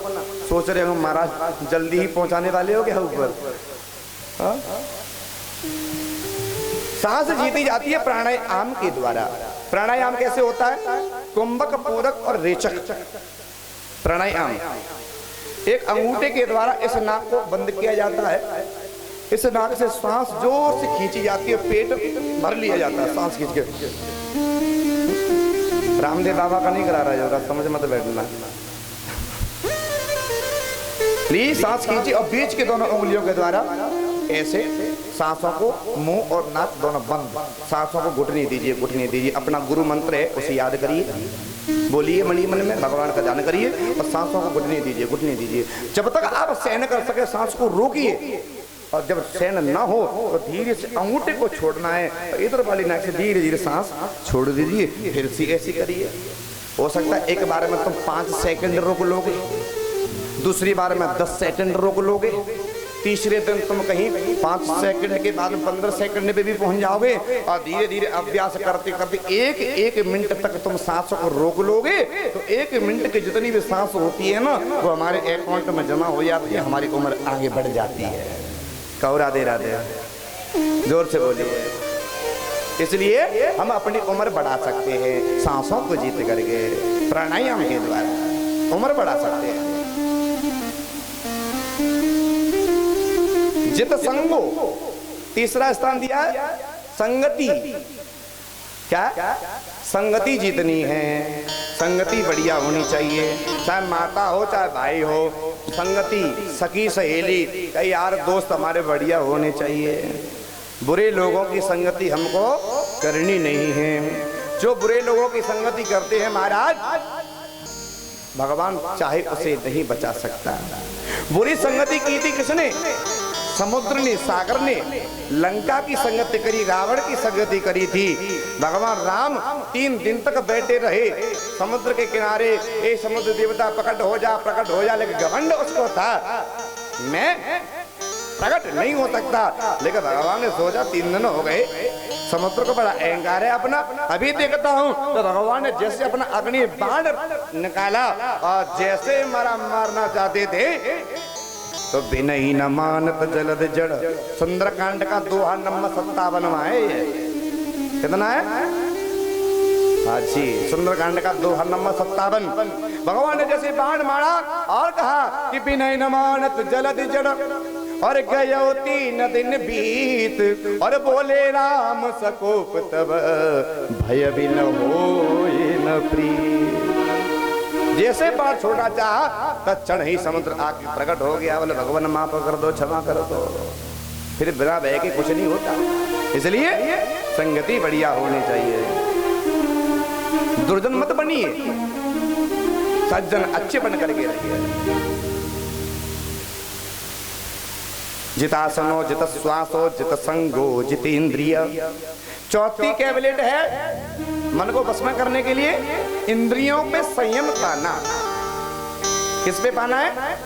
सोच रहे हो महाराज जल्दी ही पहुंचाने वाले हो क्या ऊपर? सांस जीती जाती है प्राणायाम के द्वारा। प्राणायाम कैसे होता है? कुंभक, पूरक और रेचक प्राणायाम। एक अंगूठे के द्वारा इस नाक को बंद किया जाता है, इस नाक से सांस जोर से खींची जाती है, पेट भर लिया जाता है सांस खींच के। रामदेव बाबा का नहीं करा रहा होगा, समझ मत बैठना। प्लीज सांस खींची और बीच के दोनों उंगलियों के द्वारा ऐसे सांसों को, मुंह और नाक दोनों बंद, सांसों को घुटने दीजिए, घुटने दीजिए। अपना गुरु मंत्र है उसे याद करिए, बोलिए मणि मन में, भगवान का ध्यान करिए और सांसों को घुटने दीजिए, घुटने दीजिए। जब तक आप सहन कर सके सांस को रोकिए, और जब सहन ना हो तो धीरे से अंगूठे को छोड़ना है, तो इधर वाली नाक से धीरे धीरे सांस छोड़ दीजिए, फिर से ऐसी करिए। हो सकता है एक बार में तुम 5 सेकंड रोक लोगे, दूसरी बार में 10 सेकंड रोक लोगे, तीसरे दिन तुम कहीं 5 सेकंड के बाद 15 सेकंड पे भी पहुंच जाओगे, और धीरे धीरे अभ्यास करते करते 1 मिनट तक तुम सांस को रोक लोगे, तो 1 मिनट की जितनी भी सांस होती है ना वो हमारे अकाउंट में जमा हो जाती है, हमारी उम्र आगे बढ़ जाती है। कहो राधे राधे, जोर से बोलिए। इसलिए हम अपनी उम्र बढ़ा सकते हैं सांसों को जीत करके, प्राणायाम के द्वारा उम्र बढ़ा सकते हैं। जित संगो, तीसरा स्थान दिया है संगति। क्या? संगति जीतनी है, संगति बढ़िया होनी चाहिए, चाहे माता हो चाहे भाई हो। संगति, सखी सहेली, कई यार दोस्त हमारे बढ़िया होने चाहिए। बुरे लोगों की संगति हमको करनी नहीं है। जो बुरे लोगों की संगति करते हैं महाराज, भगवान चाहे उसे नहीं बचा सकता। बुरी संगति की थी किसने? समुद्र ने, सागर ने। लंका की संगति करी, रावण की संगति करी थी। भगवान राम 3 दिन तक बैठे रहे समुद्र के किनारे। ए समुद्र देवता प्रकट हो जा, लेकिन घमंड उसको था, मैं प्रकट नहीं हो सकता। लेकिन भगवान ने सोचा 3 दिन हो गए, समुद्र को बड़ा अहंकार है अपना, अभी देखता हूँ। तो भगवान ने जैसे अपना अग्नि बाण निकाला और जैसे मारना चाहते थे, तो बिनही न मानत जलद जड़। सुंदरकांड का दोहा नंबर 57 है। ये कितना है? हाँ जी, सुंदरकांड का दोहा नंबर 57। भगवान ने जैसे बाण मारा और कहा कि बिनही न मानत जलद जड़, और गयो 3 दिन बीत, और बोले राम सकोप तब, भय भी न होए न प्रीत। जैसे बात छोड़ा चाहा तत्क्षण ही समुद्र आके प्रकट हो गया। बोले भगवान माफ कर दो, क्षमा कर दो। फिर बिना भय के कुछ नहीं होता। इसलिए संगति बढ़िया होनी चाहिए। दुर्जन मत बनिए, सज्जन अच्छे बन करके रहिए। जितासनो, जित श्वासो, जित संगो, जित इंद्रिय। चौथी कैबिनेट है मन को वश में करने के लिए इंद्रियों पे संयम पाना। किस पे पाना है?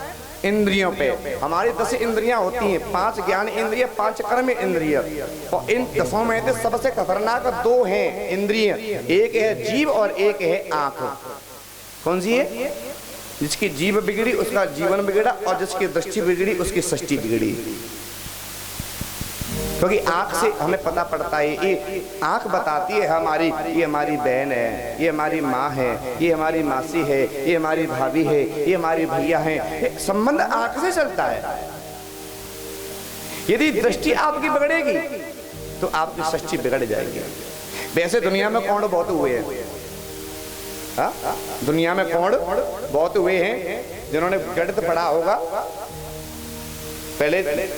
इंद्रियों पे। हमारी 10 इंद्रियां होती हैं, 5 ज्ञान इंद्रिय, 5 कर्म इंद्रिय। और इन 10 में से सबसे खतरनाक 2 हैं इंद्रिय, एक है जीव और एक है आंख। कौन सी है? जिसकी जीभ बिगड़ी उसका जीवन बिगड़ा, और जिसकी दृष्टि बिगड़ी उसकी सृष्टि बिगड़ी। क्योंकि आंख से हमें पता पड़ता है, ये आंख बताती है हमारी, ये हमारी बहन है, ये हमारी माँ है, ये हमारी मासी है, ये हमारी भाभी है, ये हमारी भैया है। संबंध आंख से चलता है। यदि दृष्टि आपकी बिगड़ेगी तो आपकी सृष्टि बिगड़ जाएगी। वैसे दुनिया में कौन बहुत हुए हैं, दुनिया में कौन बहुत हुए हैं जिन्होंने गणित पढ़ा होगा। पहले गणित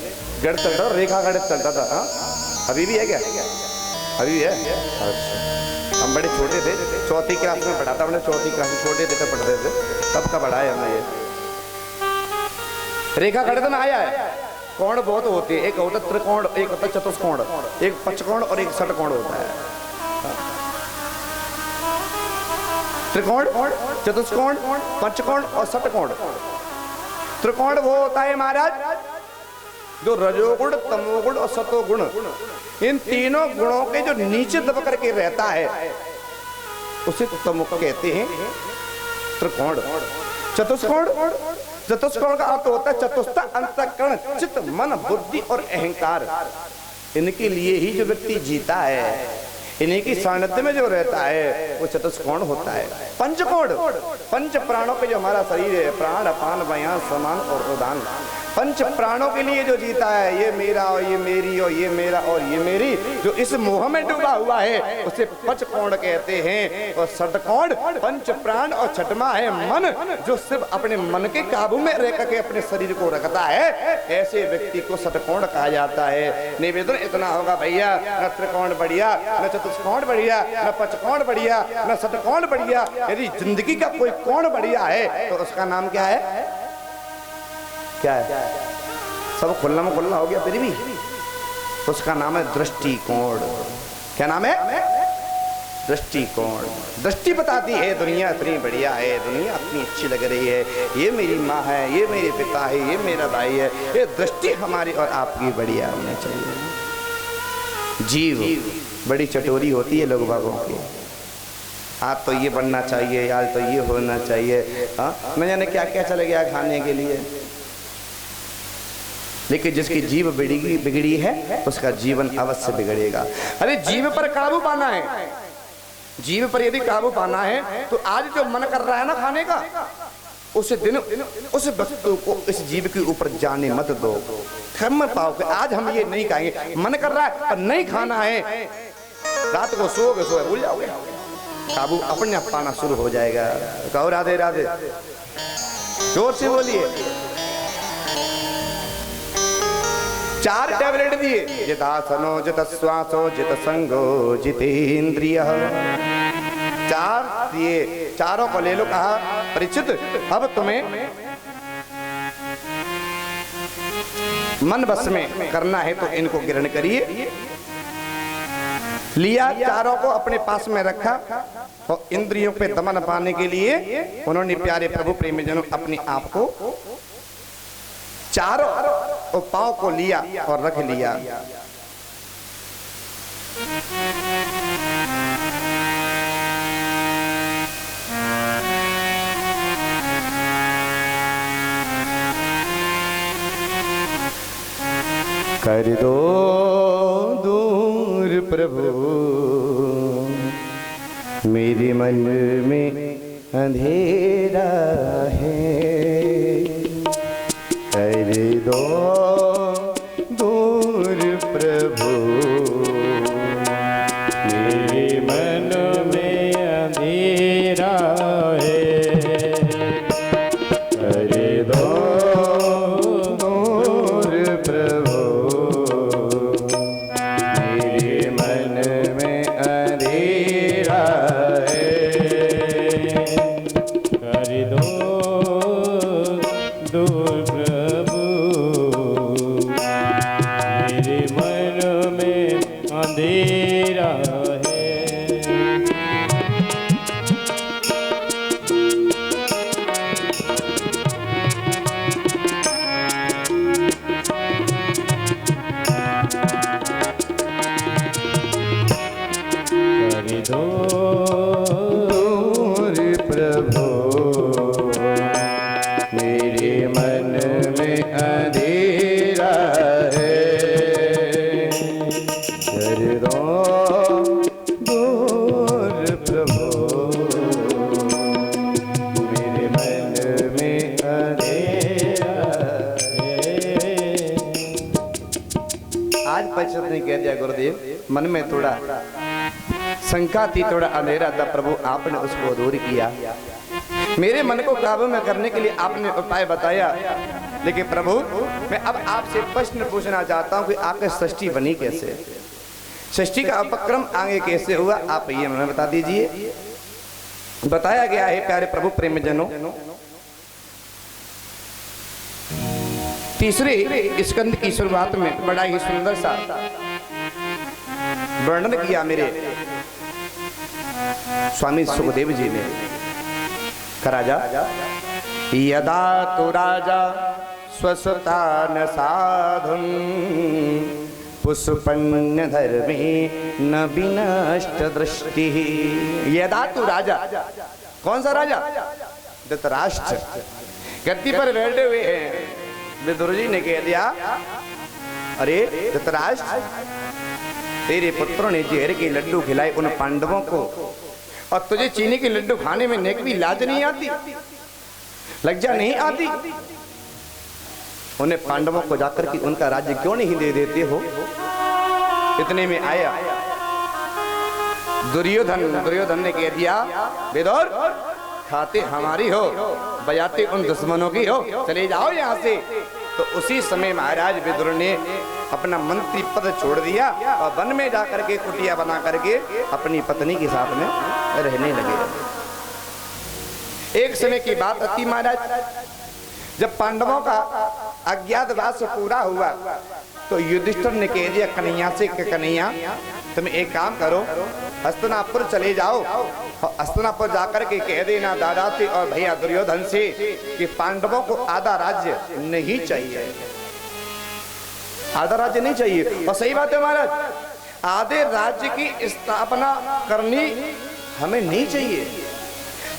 चलता था, रेखा गणित चलता था। अभी भी है क्या? अभी भी है। अच्छा, हम बड़े छोटे थे, चौथी क्लास में पढ़ा था हमने, चौथी क्लास में छोटे थे तो पढ़ते थे, तब का पढ़ा है हमने ये। रेखा गणित में आया है कोण बहुत होते हैं, एक होता त्रिकोण, एक होता चतुष्कोण, एक पंचकोण और एक षटकोण होता है। त्रिकोण, चतुष्कोण, पंचकोण और षटकोण। त्रिकोण वो होता है महाराज जो रजोगुण, तमोगुण और सतोगुण, इन तीनों गुणों के जो नीचे दब करके रहता है उसे तमो कहते हैं त्रिकोण। चतुष्कोण, चतुष्कोण का अर्थ होता है चतुष्थ अंतःकरण, चित्त, मन, बुद्धि और अहंकार। इनके लिए ही जो व्यक्ति जीता है, इन्हीं की सानिध्य में जो रहता है वो चतुष्कोण होता है। पंचकोण, पंच प्राणों के जो हमारा शरीर है, प्राण, अपान, व्यान, समान और उदान, पंच प्राणों के लिए जो जीता है, ये मेरा और ये मेरी और ये मेरा और ये मेरी, जो इस मोह में डूबा हुआ है उसे पंचकोण कहते हैं। और षटकोण पंच प्राण और छठमा है मन, जो सिर्फ अपने मन के काबू में रह करके अपने शरीर को रखता है, ऐसे व्यक्ति को षटकोण कहा जाता है। निवेदन इतना होगा भैया, न त्रिकोण बढ़िया, न चतुष्कोण बढ़िया, न पंचकोण बढ़िया, न षटकोण बढ़िया, यदि जिंदगी का कोई कोण बढ़िया है तो उसका नाम क्या है? क्या है? सब खुल्ला में खुल्ला हो गया फिर भी, उसका नाम है दृष्टिकोण। क्या नाम है? दृष्टिकोण। दृष्टि बताती है दुनिया इतनी बढ़िया है, दुनिया इतनी अच्छी लग रही है, ये मेरी माँ है, ये मेरे पिता है, ये मेरा भाई है। ये दृष्टि हमारी और आपकी बढ़िया होनी चाहिए। जीव बड़ी चटोरी होती है लोग बागों की, आज तो ये बनना चाहिए, आज तो ये होना चाहिए, न जाने क्या क्या चले गया खाने के लिए। लेकिन जिसकी जीव बिगड़ी है उसका जीवन अवश्य बिगड़ेगा। अरे जीव पर काबू पाना है, जीव पर यदि काबू पाना है तो आज जो मन कर रहा है ना खाने का, उस दिन उस वस्तु को इस जीव के ऊपर जाने मत दो। खम पाओ कि आज हम ये नहीं खाएंगे, मन कर रहा है पर नहीं खाना है, रात को सोओगे भूल जाओगे, काबू अपने आप पाना शुरू हो जाएगा। कहो राधे राधे, जोर से बोलिए। 4 टैबलेट दिए, जितासनो, जित श्वासो, जित संगो, जितेंद्रिय। 4 दिए, चारों को ले लो। कहा परिचित अब तुम्हें मन बस में करना है तो इनको ग्रहण करिए। लिया, चारों को अपने पास में रखा और इंद्रियों पे दमन पाने के लिए उन्होंने प्यारे प्रभु प्रेमी जनों अपने आप को चारों और पांव को लिया और रख लिया। कर दो दूर प्रभु मेरे मन में अंधेरा है, कर दो दूर प्रभु मेरे मन में अंधेरा है, कर दो दूर प्रभु मेरे मन में अंधेरा है, कर दो दूर प्रभु मन में थोड़ा शंका थी, थोड़ा अंधेरा था। प्रभु आपने उसको दूर किया, मेरे मन को काबू में करने के लिए आपने उपाय बताया। लेकिन प्रभु मैं अब आपसे प्रश्न पूछना चाहता हूँ कि आखिर सृष्टि बनी कैसे, सृष्टि का उपक्रम आगे कैसे हुआ, आप ये हमें बता दीजिए। बताया गया है प्यारे प्रभु प्रेमजनों, तीसरे स्कंद की शुरुआत में बड़ा ही सुंदर सा वर्णन किया मेरे स्वामी सुखदेव जी ने। राजा यदा तो राजा स्वसुतान साधुन पुष्पन्य धर्मे न विनष्ट दृष्टि। यदा तो राजा, कौन सा राजा? धृतराष्ट्र गद्दी पर बैठे हुए हैं। विदुर जी ने कह दिया, अरे धृतराष्ट्र, तेरे पुत्रों ने जहर के लड्डू खिलाए उन पांडवों को, और तुझे चीनी के लड्डू खाने में नेक भी लाज नहीं आती, लज्जा नहीं आती? उन्हें पांडवों को जाकर के उनका राज्य क्यों नहीं दे देते हो? इतने में आया दुर्योधन ने कह दिया, विदुर खाते हमारी हो, बजाते उन दुश्मनों की हो, चले जाओ यहाँ से। तो उसी समय महाराज विदुर ने अपना मंत्री पद छोड़ दिया और वन में जाकर के कुटिया बना करके अपनी पत्नी के साथ में रहने लगे। एक समय की बात आती महाराज, जब पांडवों का अज्ञातवास पूरा हुआ तो युधिष्ठिर ने कह दिया कन्हैया से कि कन्हैया तुम एक काम करो, हस्तिनापुर चले जाओ और हस्तिनापुर जाकर के कह देना दादा से और भैया दुर्योधन से कि पांडवों को आधा राज्य नहीं चाहिए, आधा राज्य नहीं चाहिए। और सही बात है महाराज, आधे राज्य की स्थापना करनी हमें नहीं चाहिए,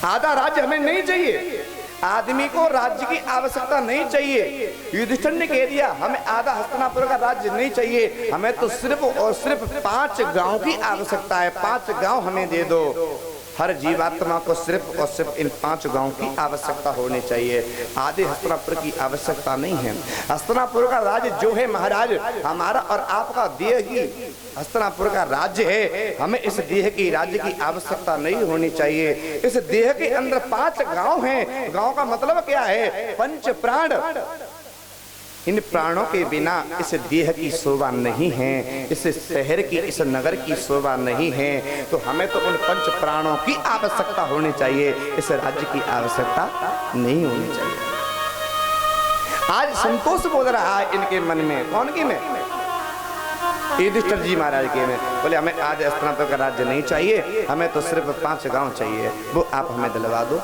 आधा राज्य हमें नहीं चाहिए, आदमी को राज्य की आवश्यकता नहीं चाहिए। युधिष्ठिर ने कह दिया हमें आधा हस्तिनापुर का राज्य नहीं चाहिए, हमें तो सिर्फ और सिर्फ 5 गांव की आवश्यकता है, 5 गांव हमें दे दो। हर जीवात्मा को सिर्फ और सिर्फ इन 5 गांव की आवश्यकता होनी चाहिए, आधे हस्तिनापुर की आवश्यकता नहीं है। हस्तिनापुर का राज्य जो है महाराज, हमारा और आपका देह ही हस्तिनापुर का राज्य है, हमें इस देह की राज्य की आवश्यकता नहीं होनी चाहिए। इस देह के अंदर 5 गांव हैं, गांव का मतलब क्या है? 5 प्राण। इन प्राणों के बिना इस देह की शोभा नहीं है, इस शहर की, इस नगर की शोभा नहीं है। तो हमें तो उन 5 प्राणों की आवश्यकता होनी चाहिए, इस राज्य की आवश्यकता नहीं होनी चाहिए। आज संतोष बोल रहा है इनके मन में, कौन की में? युधिष्ठिर जी महाराज के में। बोले हमें आज हस्तिनापुर का राज्य नहीं चाहिए, हमें तो सिर्फ 5 गांव चाहिए, वो आप हमें दिलवा दो।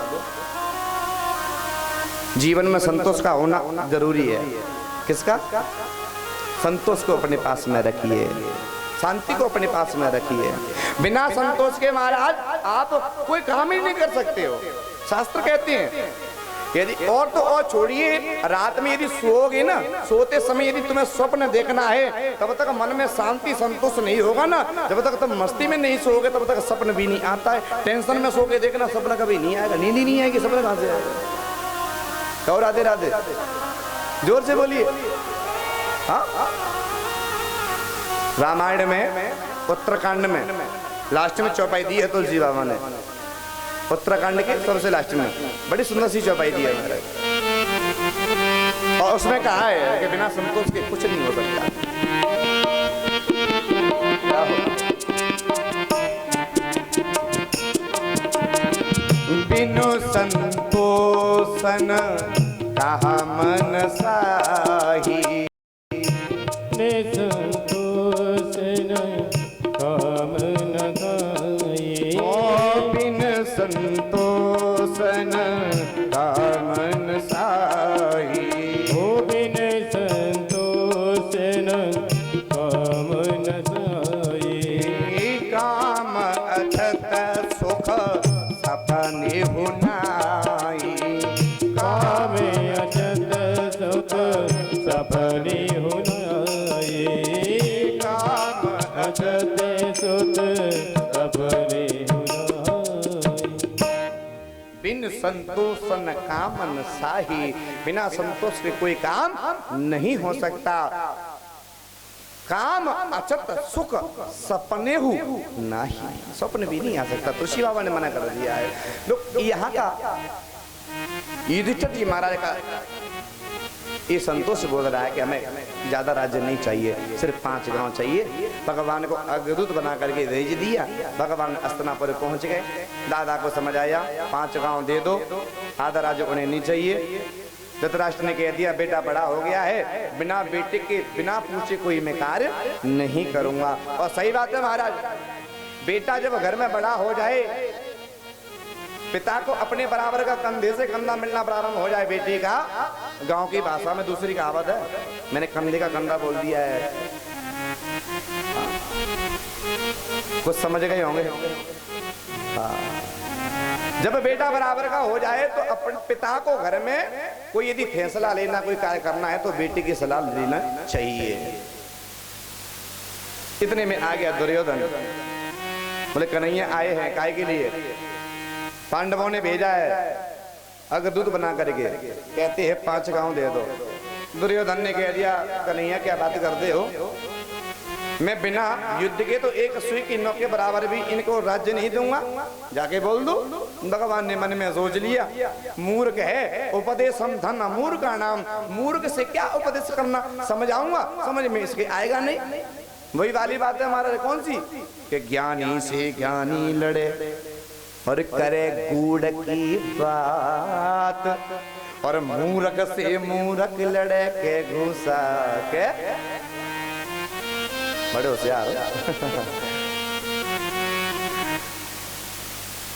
जीवन में संतोष का होना जरूरी है। किसका? संतोष को अपने पास में रखिए, शांति को अपने पास में रखिए। बिना संतोष के महाराज आप कोई काम ही नहीं कर सकते हो। शास्त्र कहते हैं यदि और तो और छोड़िए, रात में यदि सोओगे ना, सोते समय यदि तुम्हें स्वप्न देखना है, तब तक मन में शांति संतोष नहीं होगा ना। जब तक तुम मस्ती में नहीं सोओगे तब तक सपन भी नहीं आता है। टेंशन में सो के देखना, सपना कभी नहीं आएगा, नींद ही नहीं आएगी, सपना कहां से आएगा? कहो राधे राधे, जोर से बोलिए। हाँ, रामायण में उत्तराखंड में लास्ट में चौपाई दी है तुलसी बाबा ने, उत्तराखंड के सबसे लास्ट में बड़ी सुंदर सी चौपाई दी है हमारे, और उसमें कहा है कि बिना संतोष के कुछ नहीं हो सकता। क्या होगा? बिनु संतोषन कहा मन साही, संतोषन काम न गाये। बिन संतोषन कामन साही, बिन संतोषन काम न गाये। काम अछत सुख सपने हुनाई, काम अछत सुख सपने हुनाई। काम अछत सुख सपने हुनाई। बिन संतोषन कामन साही, बिना संतोष के कोई काम नहीं हो सकता। काम अचत सुख सपने हु नहीं, स्वप्न भी नहीं आ सकता। तुलसी बाबा ने मना कर दिया है। लोग यहाँ का युधिष्ठिर जी महाराज का ये संतोष बोल रहा है कि हमें ज्यादा राज्य नहीं चाहिए, सिर्फ 5 गांव चाहिए। भगवान को अग्रदूत बना करके भेज दिया। भगवान हस्तिनापुर पहुंच गए। दादा को समझ आया 5 गांव दे दो, आधा राज्य उन्हें नहीं चाहिए। धृतराष्ट्र ने कह दिया बेटा बड़ा हो गया है, बिना बेटे के बिना पूछे कोई मैं कार्य नहीं करूंगा। और सही बात है महाराज, बेटा जब घर में बड़ा हो जाए, पिता को अपने बराबर का कंधे से कंधा मिलना प्रारंभ हो जाए बेटी का, गांव की भाषा में दूसरी कहावत है, मैंने कंधे का कंधा बोल दिया है, कुछ समझ गए होंगे। जब बेटा बराबर का हो जाए तो अपने पिता को घर में कोई यदि फैसला लेना, कोई कार्य करना है तो बेटी की सलाह लेना चाहिए। इतने में आ गया दुर्योधन। बोले कन्हैया आए हैं काय के लिए? पांडवों ने भेजा है अग्रदूत बना करके, कहते हैं 5 गांव दे दो। दुर्योधन ने कह दिया कन्हैया क्या बात करते हो, मैं बिना युद्ध के तो एक सुई की नोक के बराबर भी इनको राज्य नहीं दूंगा, जाके बोल दो। भगवान ने मन में सोच लिया मूर्ख है, उपदेशम धन मूर्ख का नाम, मूर्ख से क्या उपदेश करना, समझाऊंगा समझ में इसके आएगा नहीं। वही वाली बात है हमारा, कौन सी कि ज्ञानी से ज्ञानी लड़े और करे गूढ़ की बात, और मूर्ख से मूर्ख लड़े के घुसा के। बड़े होशियार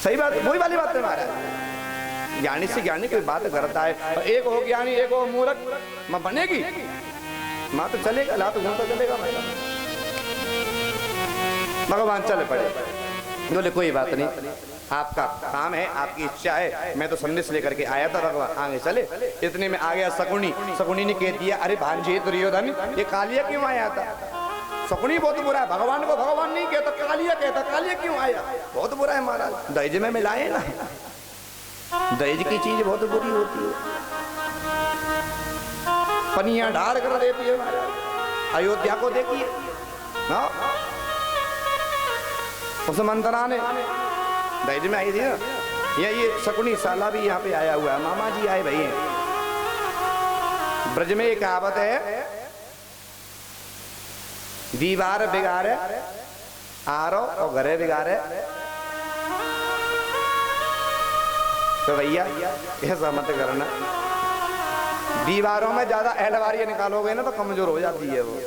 सही बात, वही वाली बात है महाराज। ज्ञानी से ज्ञानी की बात करता है, एक हो ज्ञानी एक हो मूर्ख, मां बनेगी मां तो चलेगा, ला तो घूमता चलेगा। भगवान चले पड़े, बोले कोई बात नहीं, आपका काम है, आपकी इच्छा है, मैं तो संदेश लेकर के आया था। भगवान आगे चले। इतने में आ गया शकुनी। शकुनी ने कह दिया अरे भांजे दुर्योधन ये कालिया क्यों आया था? शकुनी बहुत बुरा है, भगवान को भगवान नहीं कहता, कालिया कहता, कालिया क्यों आया? बहुत बुरा है महाराज, दहेज में मिलाए ना, दहेज की चीज बहुत बुरी होती है, पनिया ढार कर देती है महाराज। अयोध्या को देखिए ना, उस मंत्रा ने दहेज में आई थी ना, ये शकुनी साला भी यहाँ पे आया हुआ है, मामा जी आए भाई। ब्रज में एक कहावत है, दीवार बिगाड़े आरो और घरे बिगाड़े। तो भैया ऐसा मत करना, दीवारों में ज्यादा एहलवारियां निकालोगे ना तो कमजोर हो जाती है वो,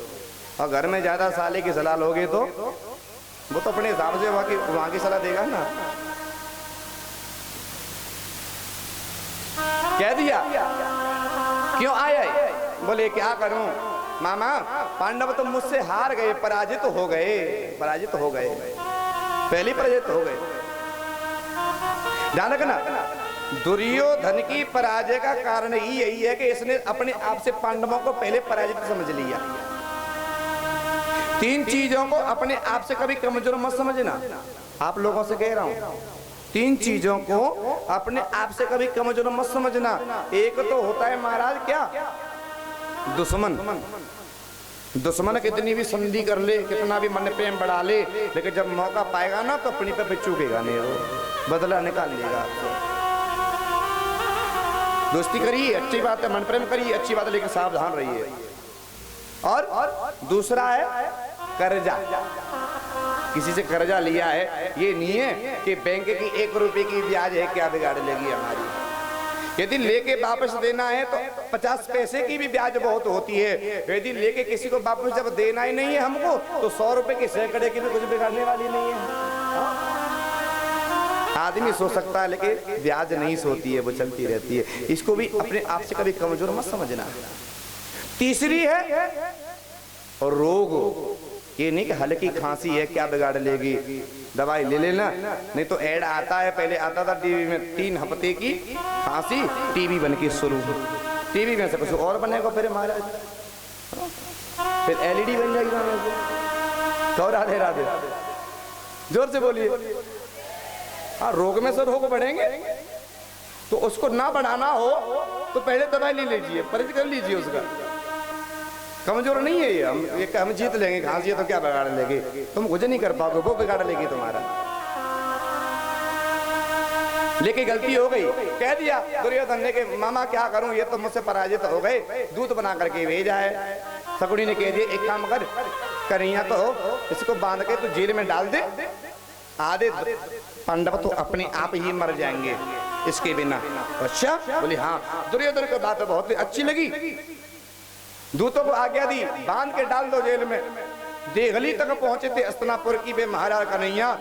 और घर में ज्यादा साले की सलाह लोगे तो वो तो अपने हिसाब से वहां की सलाह देगा ना। कह दिया क्यों आया? बोले क्या करूं मामा, पांडव तो मुझसे हार गए, पराजित हो गए, पराजित हो गए, पहले पराजित हो गए। ध्यान रखना, दुर्योधन की पराजय का कारण ही यही है कि इसने अपने आप से पांडवों को पहले पराजित समझ लिया। 3 चीजों को अपने आप से कभी कमजोर मत समझना, आप लोगों से कह रहा हूं, 3 चीजों को अपने आप से कभी कमजोर मत समझना। एक तो होता है महाराज क्या, दुश्मन। दुश्मन कितनी भी संधि कर ले, कितना भी मन प्रेम बढ़ा ले, लेकिन जब मौका पाएगा ना तो अपनी पे चूकेगा नहीं, वो बदला निकाल लेगा आपसे। दोस्ती करिए अच्छी बात है, मन प्रेम करिए अच्छी बात है, लेकिन सावधान रहिए। और दूसरा है कर्जा। किसी से कर्जा लिया है, ये नहीं है कि बैंक की 1 रुपए की ब्याज है क्या बिगाड़ लेगी हमारी। यदि लेके वापस देना है तो 50 पैसे की भी ब्याज बहुत होती है। यदि लेके किसी को वापस जब देना ही नहीं है हमको, तो 100 रुपए की सैकड़े की भी कुछ बिगाड़ने वाली नहीं है। आदमी सो सकता है लेकिन ब्याज नहीं सोती है, वो चलती रहती है। इसको भी अपने आप से कभी कमजोर मत समझना। तीसरी है और रोग। ये नहीं कि हल्की खांसी है क्या बिगाड़ लेगी, दवाई ले लेना। नहीं तो ऐड आता है, पहले आता था टीवी में 3 हफ्ते की खांसी, टीबी बन के शुरू, टीबी में से कुछ और बनेगा फिर महाराज, फिर एलईडी बन जाएगी। तो राधे राधे, जोर से बोलिए। हाँ, रोग में से रोग बढ़ेंगे, तो उसको ना बढ़ाना हो तो पहले दवाई ले लीजिए, परहेज कर लीजिए उसका। कमजोर नहीं है ये, हम जीत लेंगे, घास ये तो क्या बिगाड़ लेगी, तुम कुछ नहीं कर पाओगे, वो बिगाड़ लेगी तुम्हारा। लेकिन गलती हो गई, कह दिया दुर्योधन ने कि मामा क्या करूं, ये तो मुझसे पराजित हो गए, दूत बना करके भेजा है। शकुनी ने कह दिया एक काम कर, कन्हैया तो इसको बांध के तू जेल में डाल दे, आधे पांडव तो अपने आप ही मर जाएंगे इसके बिना। अच्छा बोले हाँ। दुर्योधन को बात बहुत अच्छी लगी, दूतों को आज्ञा दी बांध के डाल दो जेल में। देहली तक पहुंचे थे हस्तिनापुर की, बे महाराज कन्हैया।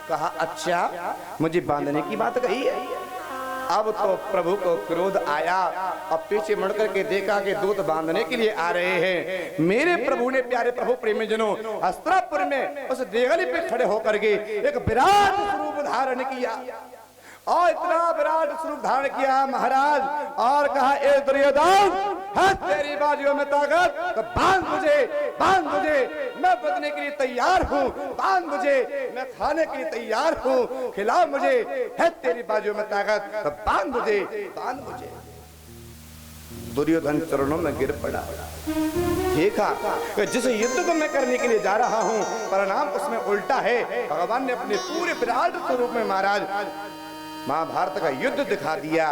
कहा अच्छा मुझे बांधने की बात कही है। अब तो प्रभु को क्रोध आया, अब पीछे मुड़ करके देखा कि दूत बांधने के लिए आ रहे हैं। मेरे प्रभु ने, प्यारे प्रभु प्रेमीजनों, हस्तिनापुर में उस देहली पे खड़े होकर के एक विराट स्वरूप धारण किया, और इतना विराट स्वरूप धारण किया महाराज, और कहा ए दुर्योधन है तेरी बाजुओं में ताकत तो बांध मुझे, मैं बदलने के लिए तैयार हूँ, बांध मुझे, मैं खाने के लिए तैयार हूँ, खिला मुझे, है तेरी बाजुओं में ताकत तो बांध मुझे। दुर्योधन चरणों में गिर पड़ा, देखा कि जिस युद्ध को मैं करने के लिए जा रहा हूँ परिणाम उसमें उल्टा है। भगवान ने अपने पूरे विराट स्वरूप में महाराज महाभारत का युद्ध दिखा दिया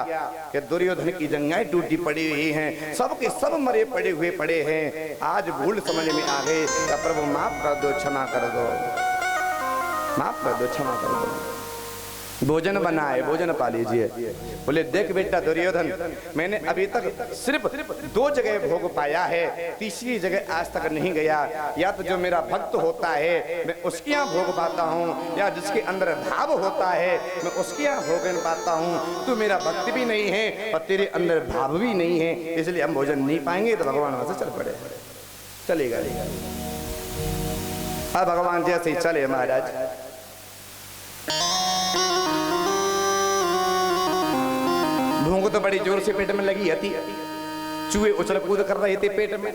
कि दुर्योधन की जंगाएं टूटी पड़ी हुई हैं, सबके सब मरे पड़े हैं। आज भूल समझ में आ गए, प्रभु माफ कर दो, क्षमा कर दो, माफ कर दो, क्षमा कर दो। भोजन बनाए, भोजन पा लीजिए। बोले देख बेटा दुर्योधन, मैंने अभी तक सिर्फ 2 जगह भोग पाया है, तीसरी जगह आज तक नहीं गया। या तो जो मेरा भक्त होता है मैं उसके यहाँ भोग पाता हूँ, या जिसके अंदर भाव होता है मैं उसके यहाँ भोजन पाता हूँ। तू मेरा भक्त भी नहीं है और तेरे अंदर भाव भी नहीं है, इसलिए हम भोजन नहीं पाएंगे। तो भगवान वहां से चल पड़े, चलेगा। अब भगवान जैसे ही चले महाराज, भूख तो बड़ी जोर से पेट में लगी थी, चूहे उछल कूद कर रहे थे पेट में।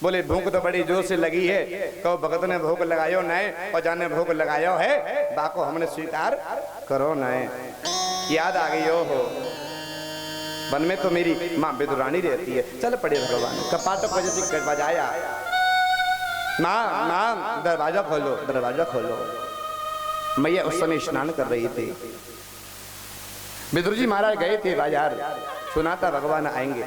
बोले भूख तो बड़ी जोर से लगी है, कहो भगत ने भूख लगायो नए और जाने भूख लगायो है, बाको हमने स्वीकार करो नए। याद आ गई हो वन में तो मेरी माँ विदुरानी रहती है, चल पड़े भगवान। कपाट को जैसे बजाया, माँ दरवाजा खोलो, दरवाजा खोलो। मैया उस समय स्नान कर रही थी। विदुर जी महाराज गए थे बाजार, सुना था भगवान आएंगे।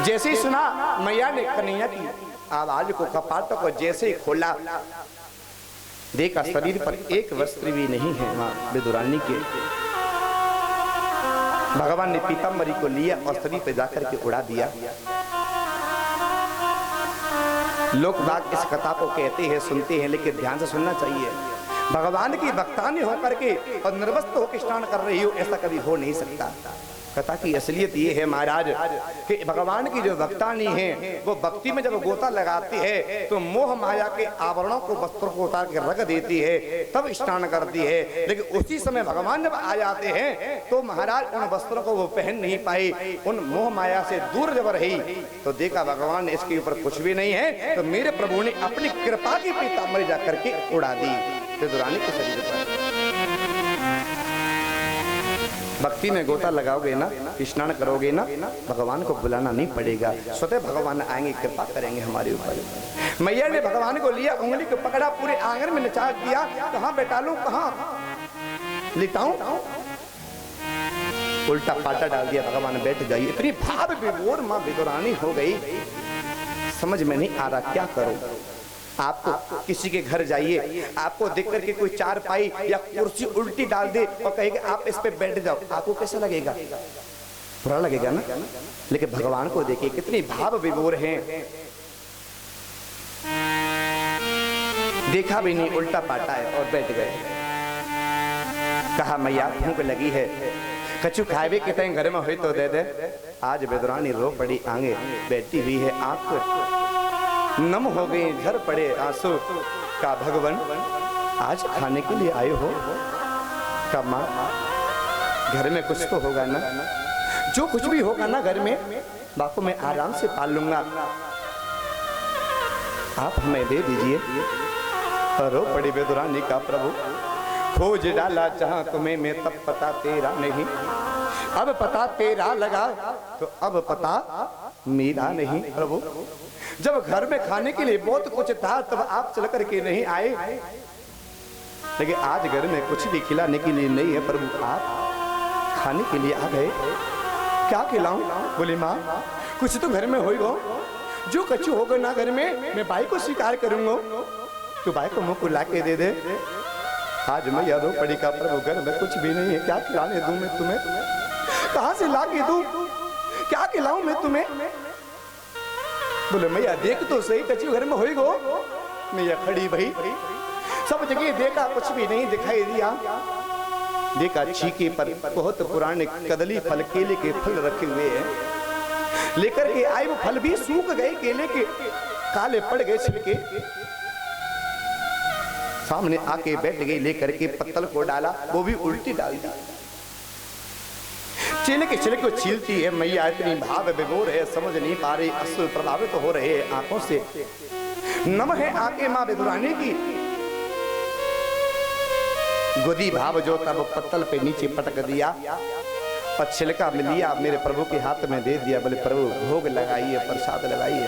जैसे ही सुना मैया ने कन्हैया की आवाज को, कपाट को जैसे ही खोला, देखा शरीर पर एक वस्त्र भी नहीं है मां विदुरानी के। भगवान ने पीताम्बरी को लिया और शरीर पे जाकर के उड़ा दिया। लोग बाग इस कथा को कहते हैं, सुनते हैं, लेकिन ध्यान से सुनना चाहिए। भगवान की भक्तानी होकर के और निर्वस्त्र होकर स्नान कर रही हो, ऐसा कभी हो नहीं सकता। कथा की असलियत ये है महाराज कि भगवान की जो भक्तानी है वो भक्ति में जब गोता लगाती है तो मोह माया के आवरणों को, वस्त्रों को उतार के रख देती है, तब स्नान करती है। लेकिन उसी समय भगवान जब आ जाते हैं तो महाराज उन वस्त्रों को वो पहन नहीं पाई, उन मोह माया से दूर जब रही तो देखा भगवान ने इसके ऊपर कुछ भी नहीं है, तो मेरे प्रभु ने अपनी कृपा की पीताम्बरी जाकर के उड़ा दी विदुरानी के शरीर पर। भक्ति में गोता लगाओगे ना, स्नान करोगे ना, भगवान को बुलाना नहीं पड़ेगा, स्वतः भगवान आएंगे, कृपा करेंगे हमारे ऊपर। मैया ने भगवान को लिया, उंगली को पकड़ा, पूरे आंगन में नचा दिया। कहाँ बैठा लूं, कहाँ लिटाऊं, उल्टा पाटा डाल दिया। भगवान बैठ जाइए। इतनी भाव विभोर मां विदुरानी हो गई, समझ में नहीं आ रहा क्या करो। आपको किसी के घर जाइए, आपको देख करके कोई चारपाई या कुर्सी उल्टी डाल दे और कहेगा आप इस पे बैठ जाओ, आपको कैसा लगेगा? बुरा लगेगा ना। लेकिन भगवान को देखिए कितनी भाव विभोर हैं। देखा भी नहीं, उल्टा पाटा है और बैठ गए। कहा मैया भूख लगी है, कछु खाए के तय घर में हुई तो दे दे। आज विदुरानी रो पड़ी, आगे बैठी हुई है, आंख नम हो गई, झर पड़े आंसू। का भगवान आज खाने के लिए आए हो? का मां घर में कुछ तो होगा ना, जो कुछ भी होगा ना घर में बापू मैं आराम से पाल लूंगा, आप हमें दे दीजिए। रो पड़ी विदुरानी का प्रभु खोज डाला जहां तुम्हें मैं तब पता तेरा नहीं, अब पता तेरा लगा तो अब पता मेरा नहीं प्रभु, जब घर में खाने के लिए बहुत कुछ था तब आप चल करके नहीं आए, लेकिन आज घर में कुछ भी खिलाने के लिए नहीं है प्रभु, आप खाने के लिए आ गए, क्या खिलाऊं? बोले माँ कुछ तो घर में होगा, जो कछु होगा ना घर में मैं भाई को स्वीकार करूंगा, तो भाई को मुंह को ला के दे दे। आज मैं याद रो पड़ी का प्रभु घर में कुछ भी नहीं है, क्या खिलाने दूं मैं तुम्हें, कहां से ला के दूं, क्या खिलाऊं मैं तुम्हें? बोले मैया देख तो सही कछु घर में होगा। मैया खड़ी भाई, सब जगह देखा कुछ भी नहीं दिखाई दिया, देखा छीके पर बहुत पुराने कदली फल केले के फल रखे हुए हैं, लेकर के आए वो फल भी सूख गए, केले के काले पड़ गए छिलके, सामने आके बैठ गई, लेकर के पत्तल को डाला, वो भी उल्टी डाल दी, केले के छिलके को छीलती है मैया, इतनी भाव विभोर है, समझ नहीं पा रही, अश्रु प्रभावित हो रहे हैं आंखों से, नम है आके मां विदुरानी की गोदी भाव जो तब पत्तल पे नीचे पटक दिया और छिलका में लिया, मेरे प्रभु के हाथ में दे दिया, बोले प्रभु भोग लगाइए, प्रसाद लगाइए।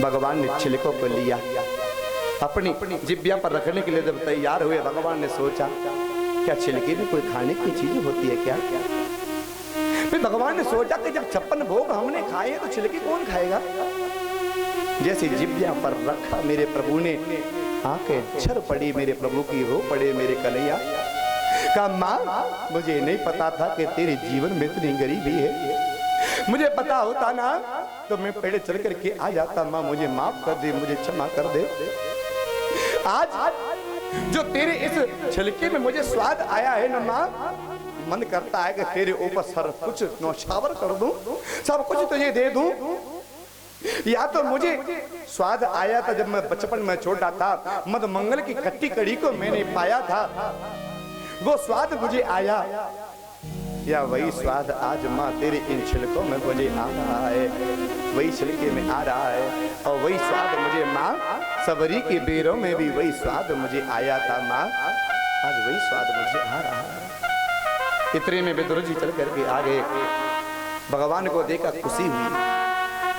भगवान ने छिलकों को लिया, अपनी जिब्या पर रखने के लिए जब तैयार हुए, भगवान ने सोचा क्या छिलके भी कोई खाने की चीज होती है क्या? फिर भगवान ने सोचा कि जब 56 भोग हमने खाए तो छिलके कौन खाएगा? जैसे जिब्या पर रखा मेरे प्रभु ने, आंखें झर पड़ी मेरे प्रभु की, रो पड़े मेरे कन्हैया। कहा माँ मुझे नहीं पता था कि तेरे जीवन में इतनी गरीबी है, मुझे पता होता ना तो मैं पेड़ चल करके आ जाता। माँ मुझे माफ कर दे, मुझे क्षमा कर दे। आज जो तेरे इस छिलके में मुझे स्वाद आया है ना माँ, मन करता है कि तेरे ऊपर सर कुछ नौछावर कर दूं, सब कुछ तुझे दे दूं। या तो मुझे स्वाद आया था जब मैं बचपन में छोटा था, मद मंगल की खट्टी कड़ी को मैंने पाया था, वो स्वाद मुझे आया, या वही स्वाद आज माँ तेरे इन छिलकों में मुझे आ रहा है, वही छिलके में आ रहा है, और वही स्वाद मुझे माँ सबरी के बेरों में भी वही स्वाद मुझे आया था माँ, आज वही स्वाद मुझे आ रहा है। इतने में विदुर जी चल करके आ गए, भगवान को देखा खुशी हुई,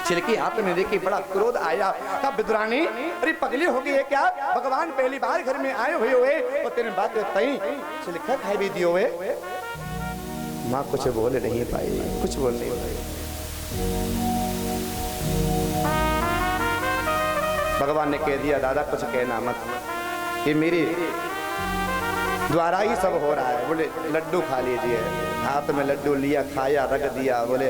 छिलके हाथ में देखी बड़ा क्रोध आया। कहा विदुरानी अरे पगली हो गई है क्या? भगवान पहली बार घर में आए हुए और तेरे बात तई छिलका खाए भी दियो हुए। माँ कुछ बोल नहीं पाई, कुछ बोल नहीं पाई। भगवान ने कह दिया दादा कुछ कहना मत, ये मेरे द्वारा ही सब हो रहा है। बोले लड्डू खा लीजिए, हाथ में लड्डू लिया, खाया, रख दिया। बोले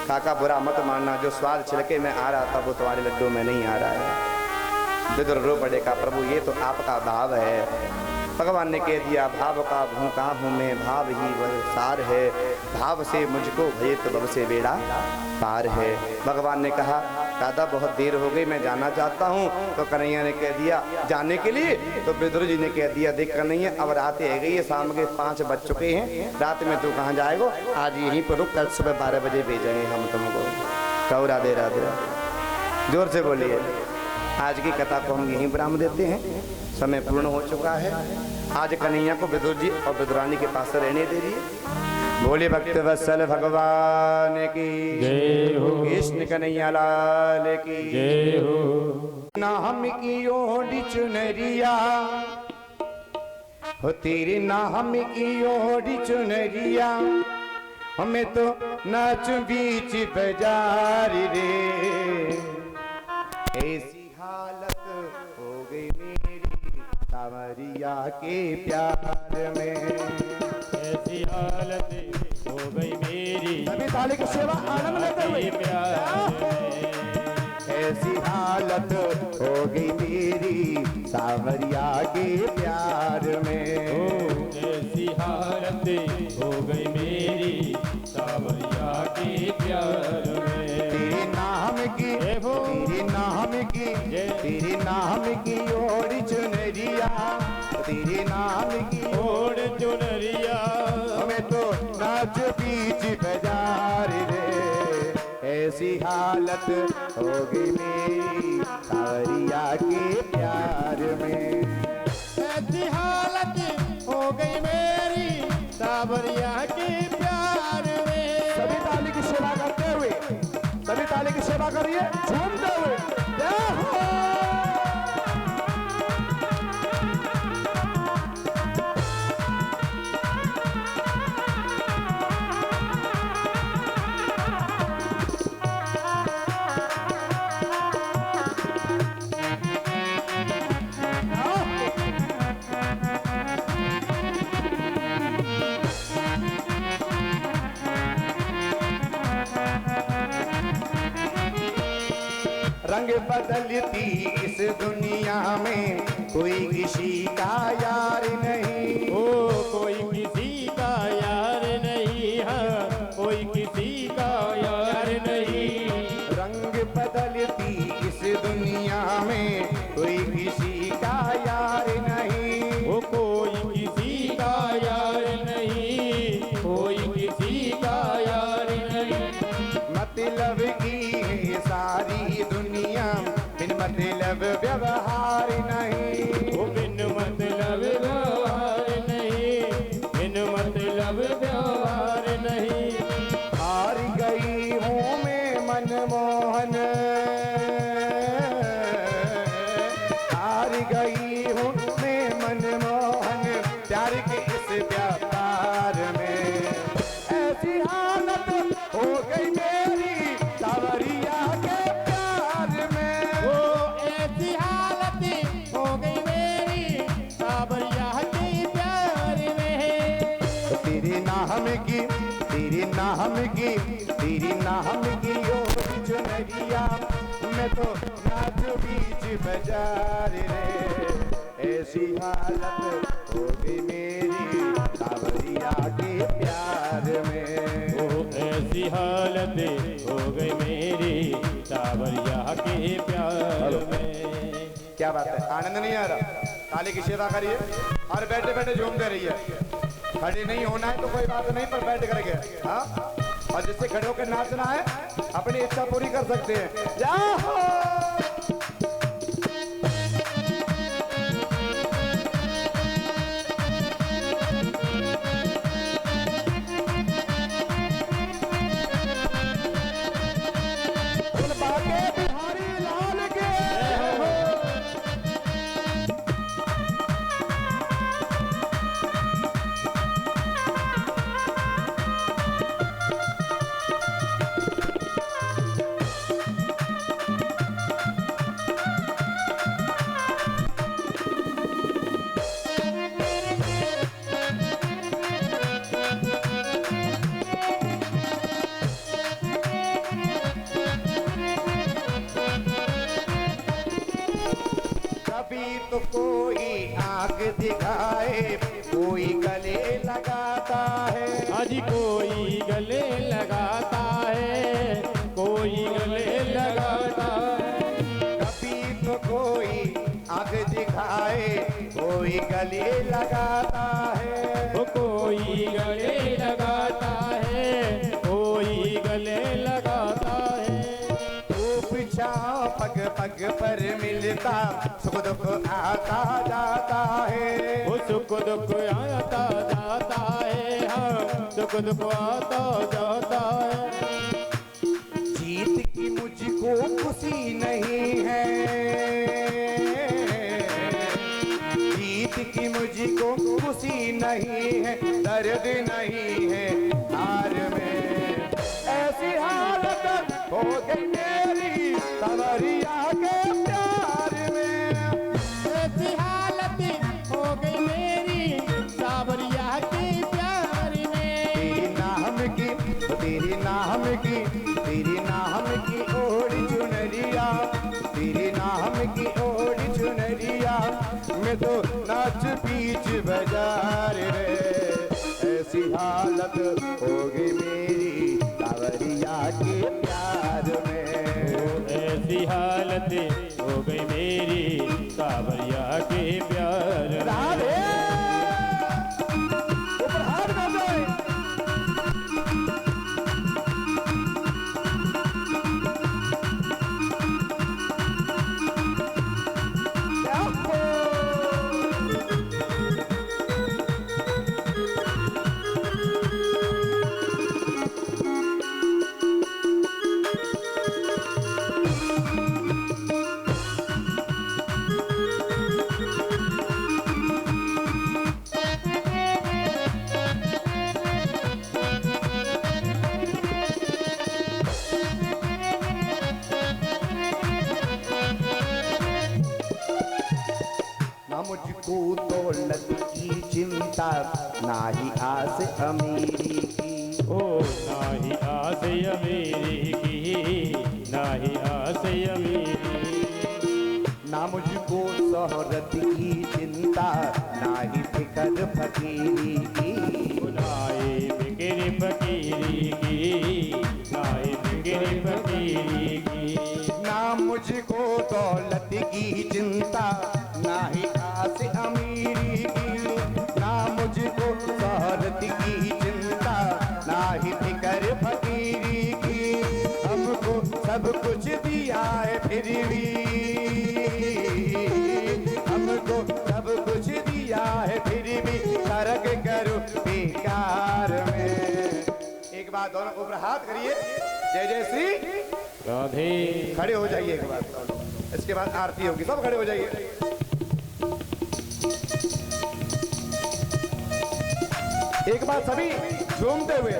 काका बुरा मत मानना, जो स्वाद छिलके में आ रहा था वो तुम्हारे लड्डू में नहीं आ रहा है। विदुर रो पड़े का प्रभु ये तो आपका भाव है। भगवान ने कह दिया भाव का भूखा हूँ मैं, भाव ही वह सार है, भाव से मुझको भय तो भव से बेड़ा पार है। भगवान ने कहा दादा बहुत देर हो गई, मैं जाना चाहता हूँ। तो कन्हैया ने कह दिया जाने के लिए, तो विदुर जी ने कह दिया देख कन्हैया अब रात है गई है, शाम के 5 बज चुके हैं, रात में तू कहाँ जाएगा? आज यहीं पर रुक, कल सुबह 12 बजे भेजेंगे हम तुमको। कहो राधे राधे, जोर से बोलिए। आज की कथा को हम यहीं विराम देते हैं, समय पूर्ण हो चुका है। आज कन्हैया को विदुर जी और विदुरानी के पास रहने दे दिए। बोले भक्त वत्सल भगवान की जय हो, कृष्ण कन्हैया लाल की जय हो। नाम की ओढ़ी चुनरिया हो, तेरे नाम की ओढ़ी चुनरिया, हमें तो नाच बीच बाजार रे। ऐसी हालत हो गई मेरी सावरिया के प्यार में, ऐसी हालत हो गई मेरी सभी ताली की सेवा आनंद लेते हुए प्यार में। ऐसी हालत हो गई मेरी सावरिया के प्यार में। ऐसी हालत हो गई मेरी सावरिया के प्यार में। तेरे नाम की, तेरे नाम की, तेरे नाम की ओढ़ चुनरिया, तेरे नाम की ओढ़ चुनरिया, हमें तो नाच बीच बाजार रे। ऐसी हालत हो गई मेरी सावरिया के प्यार में। ऐसी हालत हो गई मेरी सावरिया के प्यार में। सभी ताली की सेवा करते हुए करिए झूमते हुए जय हो। रंग बदलती इस दुनिया में कोई किसी का यार नहीं। ओ कोई किसी का यार नहीं, हाँ कोई किसी का यार नहीं। रंग बदलती इस दुनिया में कोई किसी का यार नहीं। ओ कोई किसी का यार नहीं, कोई किसी का यार नहीं। मतलब की है सारी दुनिया, बिन मतलब व्यवहार नहीं। ओ बिन मतलब व्यवहार नहीं, बिन मतलब व्यवहार नहीं। हार गई हूँ मैं मनमोहन, हार गई हूँ मैं मनमोहन, प्यार के इस व्यापार में। ऐसी हालत हो गई मेरी सावरिया के प्यार में। ओ ऐसी हालत हो गई मेरी सावरिया के प्यार में। तेरे नाम की, तेरे नाम की, तेरी नाम की ओ चुनरिया, मैं तो नाच बीच बाजार रे। ऐसी हालत हो गई मेरी सावरिया के प्यार में। ओ ऐसी हालत हो गई मेरी सावरिया के प्यार में। क्या बात है, आनंद नहीं आ रहा? ताली की सेवा करिए और बैठे बैठे झूमते रहिए। खड़े नहीं होना है तो कोई बात नहीं, पर बैठ करके हाँ। और जिससे खड़े होकर नाचना है अपनी इच्छा पूरी कर सकते हैं। जाओ। कभी तो कोई आग दिखाए, कोई गले लगाता है। आज कोई गले लगाता है, कोई गले लगाता है। कभी तो कोई आग दिखाए, कोई गले लगाता है। ओ कोई गले लगाता है, कोई गले लगाता है। धूप छाँव पग पग पर मिलता, सुख दुख आता जाता है। वो सुख दुख आता जाता है, हाँ सुख दुख आता जाता है। जीत की मुझको खुशी नहीं है, जीत की मुझको खुशी नहीं है, दर्द नहीं है हार में। ऐसी हालत हो गई मेरी सावरिया के प्यार में। ऐसी हालत हो गई मेरी सावरिया के प्यार में। तेरी नाम की, तेरी नाम की, तेरी नाम की ओढ़ चुनरिया, तेरे नाम की ओढ़ चुनरिया, मैं तो नाच बीच बाजार रे। ऐसी हालत हो गई मेरी सावरिया के प्यार में। ऐसी हालत हो गई मेरी सावरिया के प्यार में। राधे ऊपर हाथ बांधो। चिंता, ना ही आस अमीरी की। ओ नाही आस अमीरी की, नाही आस अमीरी। ना मुझको शोहरत की चिंता, ना ही फिकर फकीरी की। नाई फिक्र फकीरी की, नाई फिक्र फकीरी की। ना मुझको दौलत की चिंता, ना ही आस अमीरी की। ना मुझको शोहरत की चिंता, ना ही फिकर फकीरी की। हमको सब कुछ दिया है फिर भी, हमको सब कुछ दिया है फिर भी, खर्च करो बेकार में। एक बात दोनों ऊपर हाथ करिए, जय जय श्री राधे। खड़े हो जाइए एक बार, इसके बाद आरती होगी, सब खड़े हो जाइए। एक बार सभी झूमते हुए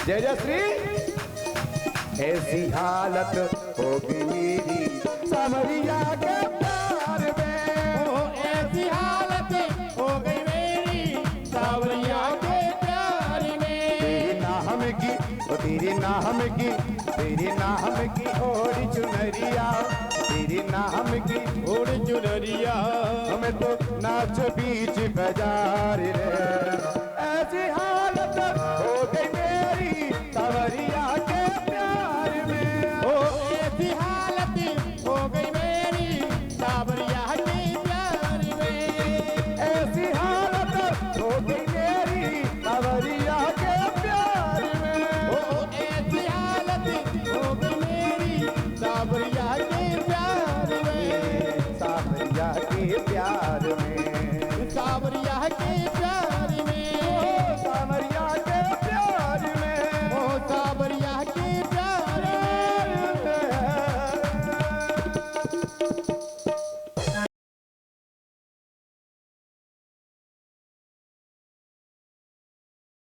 जय जय श्री। ऐसी हालत हो गई मेरी सावरिया के प्यार में, ओ ऐसी हालत हो गई मेरी सावरिया के प्यार में। तेरे नाम की, ओ तेरे नाम की, तेरे नाम की ओढ़ चुनरिया, तेरे नाम की ओढ़ चुनरिया। हमें तो नाच बीच बाजार रे। ऐसी हालत हो गई मेरी सावरिया के प्यार में, ओ ऐसी हालत हो गई मेरी सावरिया के प्यार में। ऐसी हालत हो गई मेरी सावरिया के प्यार में। ओ ऐसी हालत हो गई मेरी सावरिया के प्यार में। सावरिया के प्यार में, सावरिया के प्यार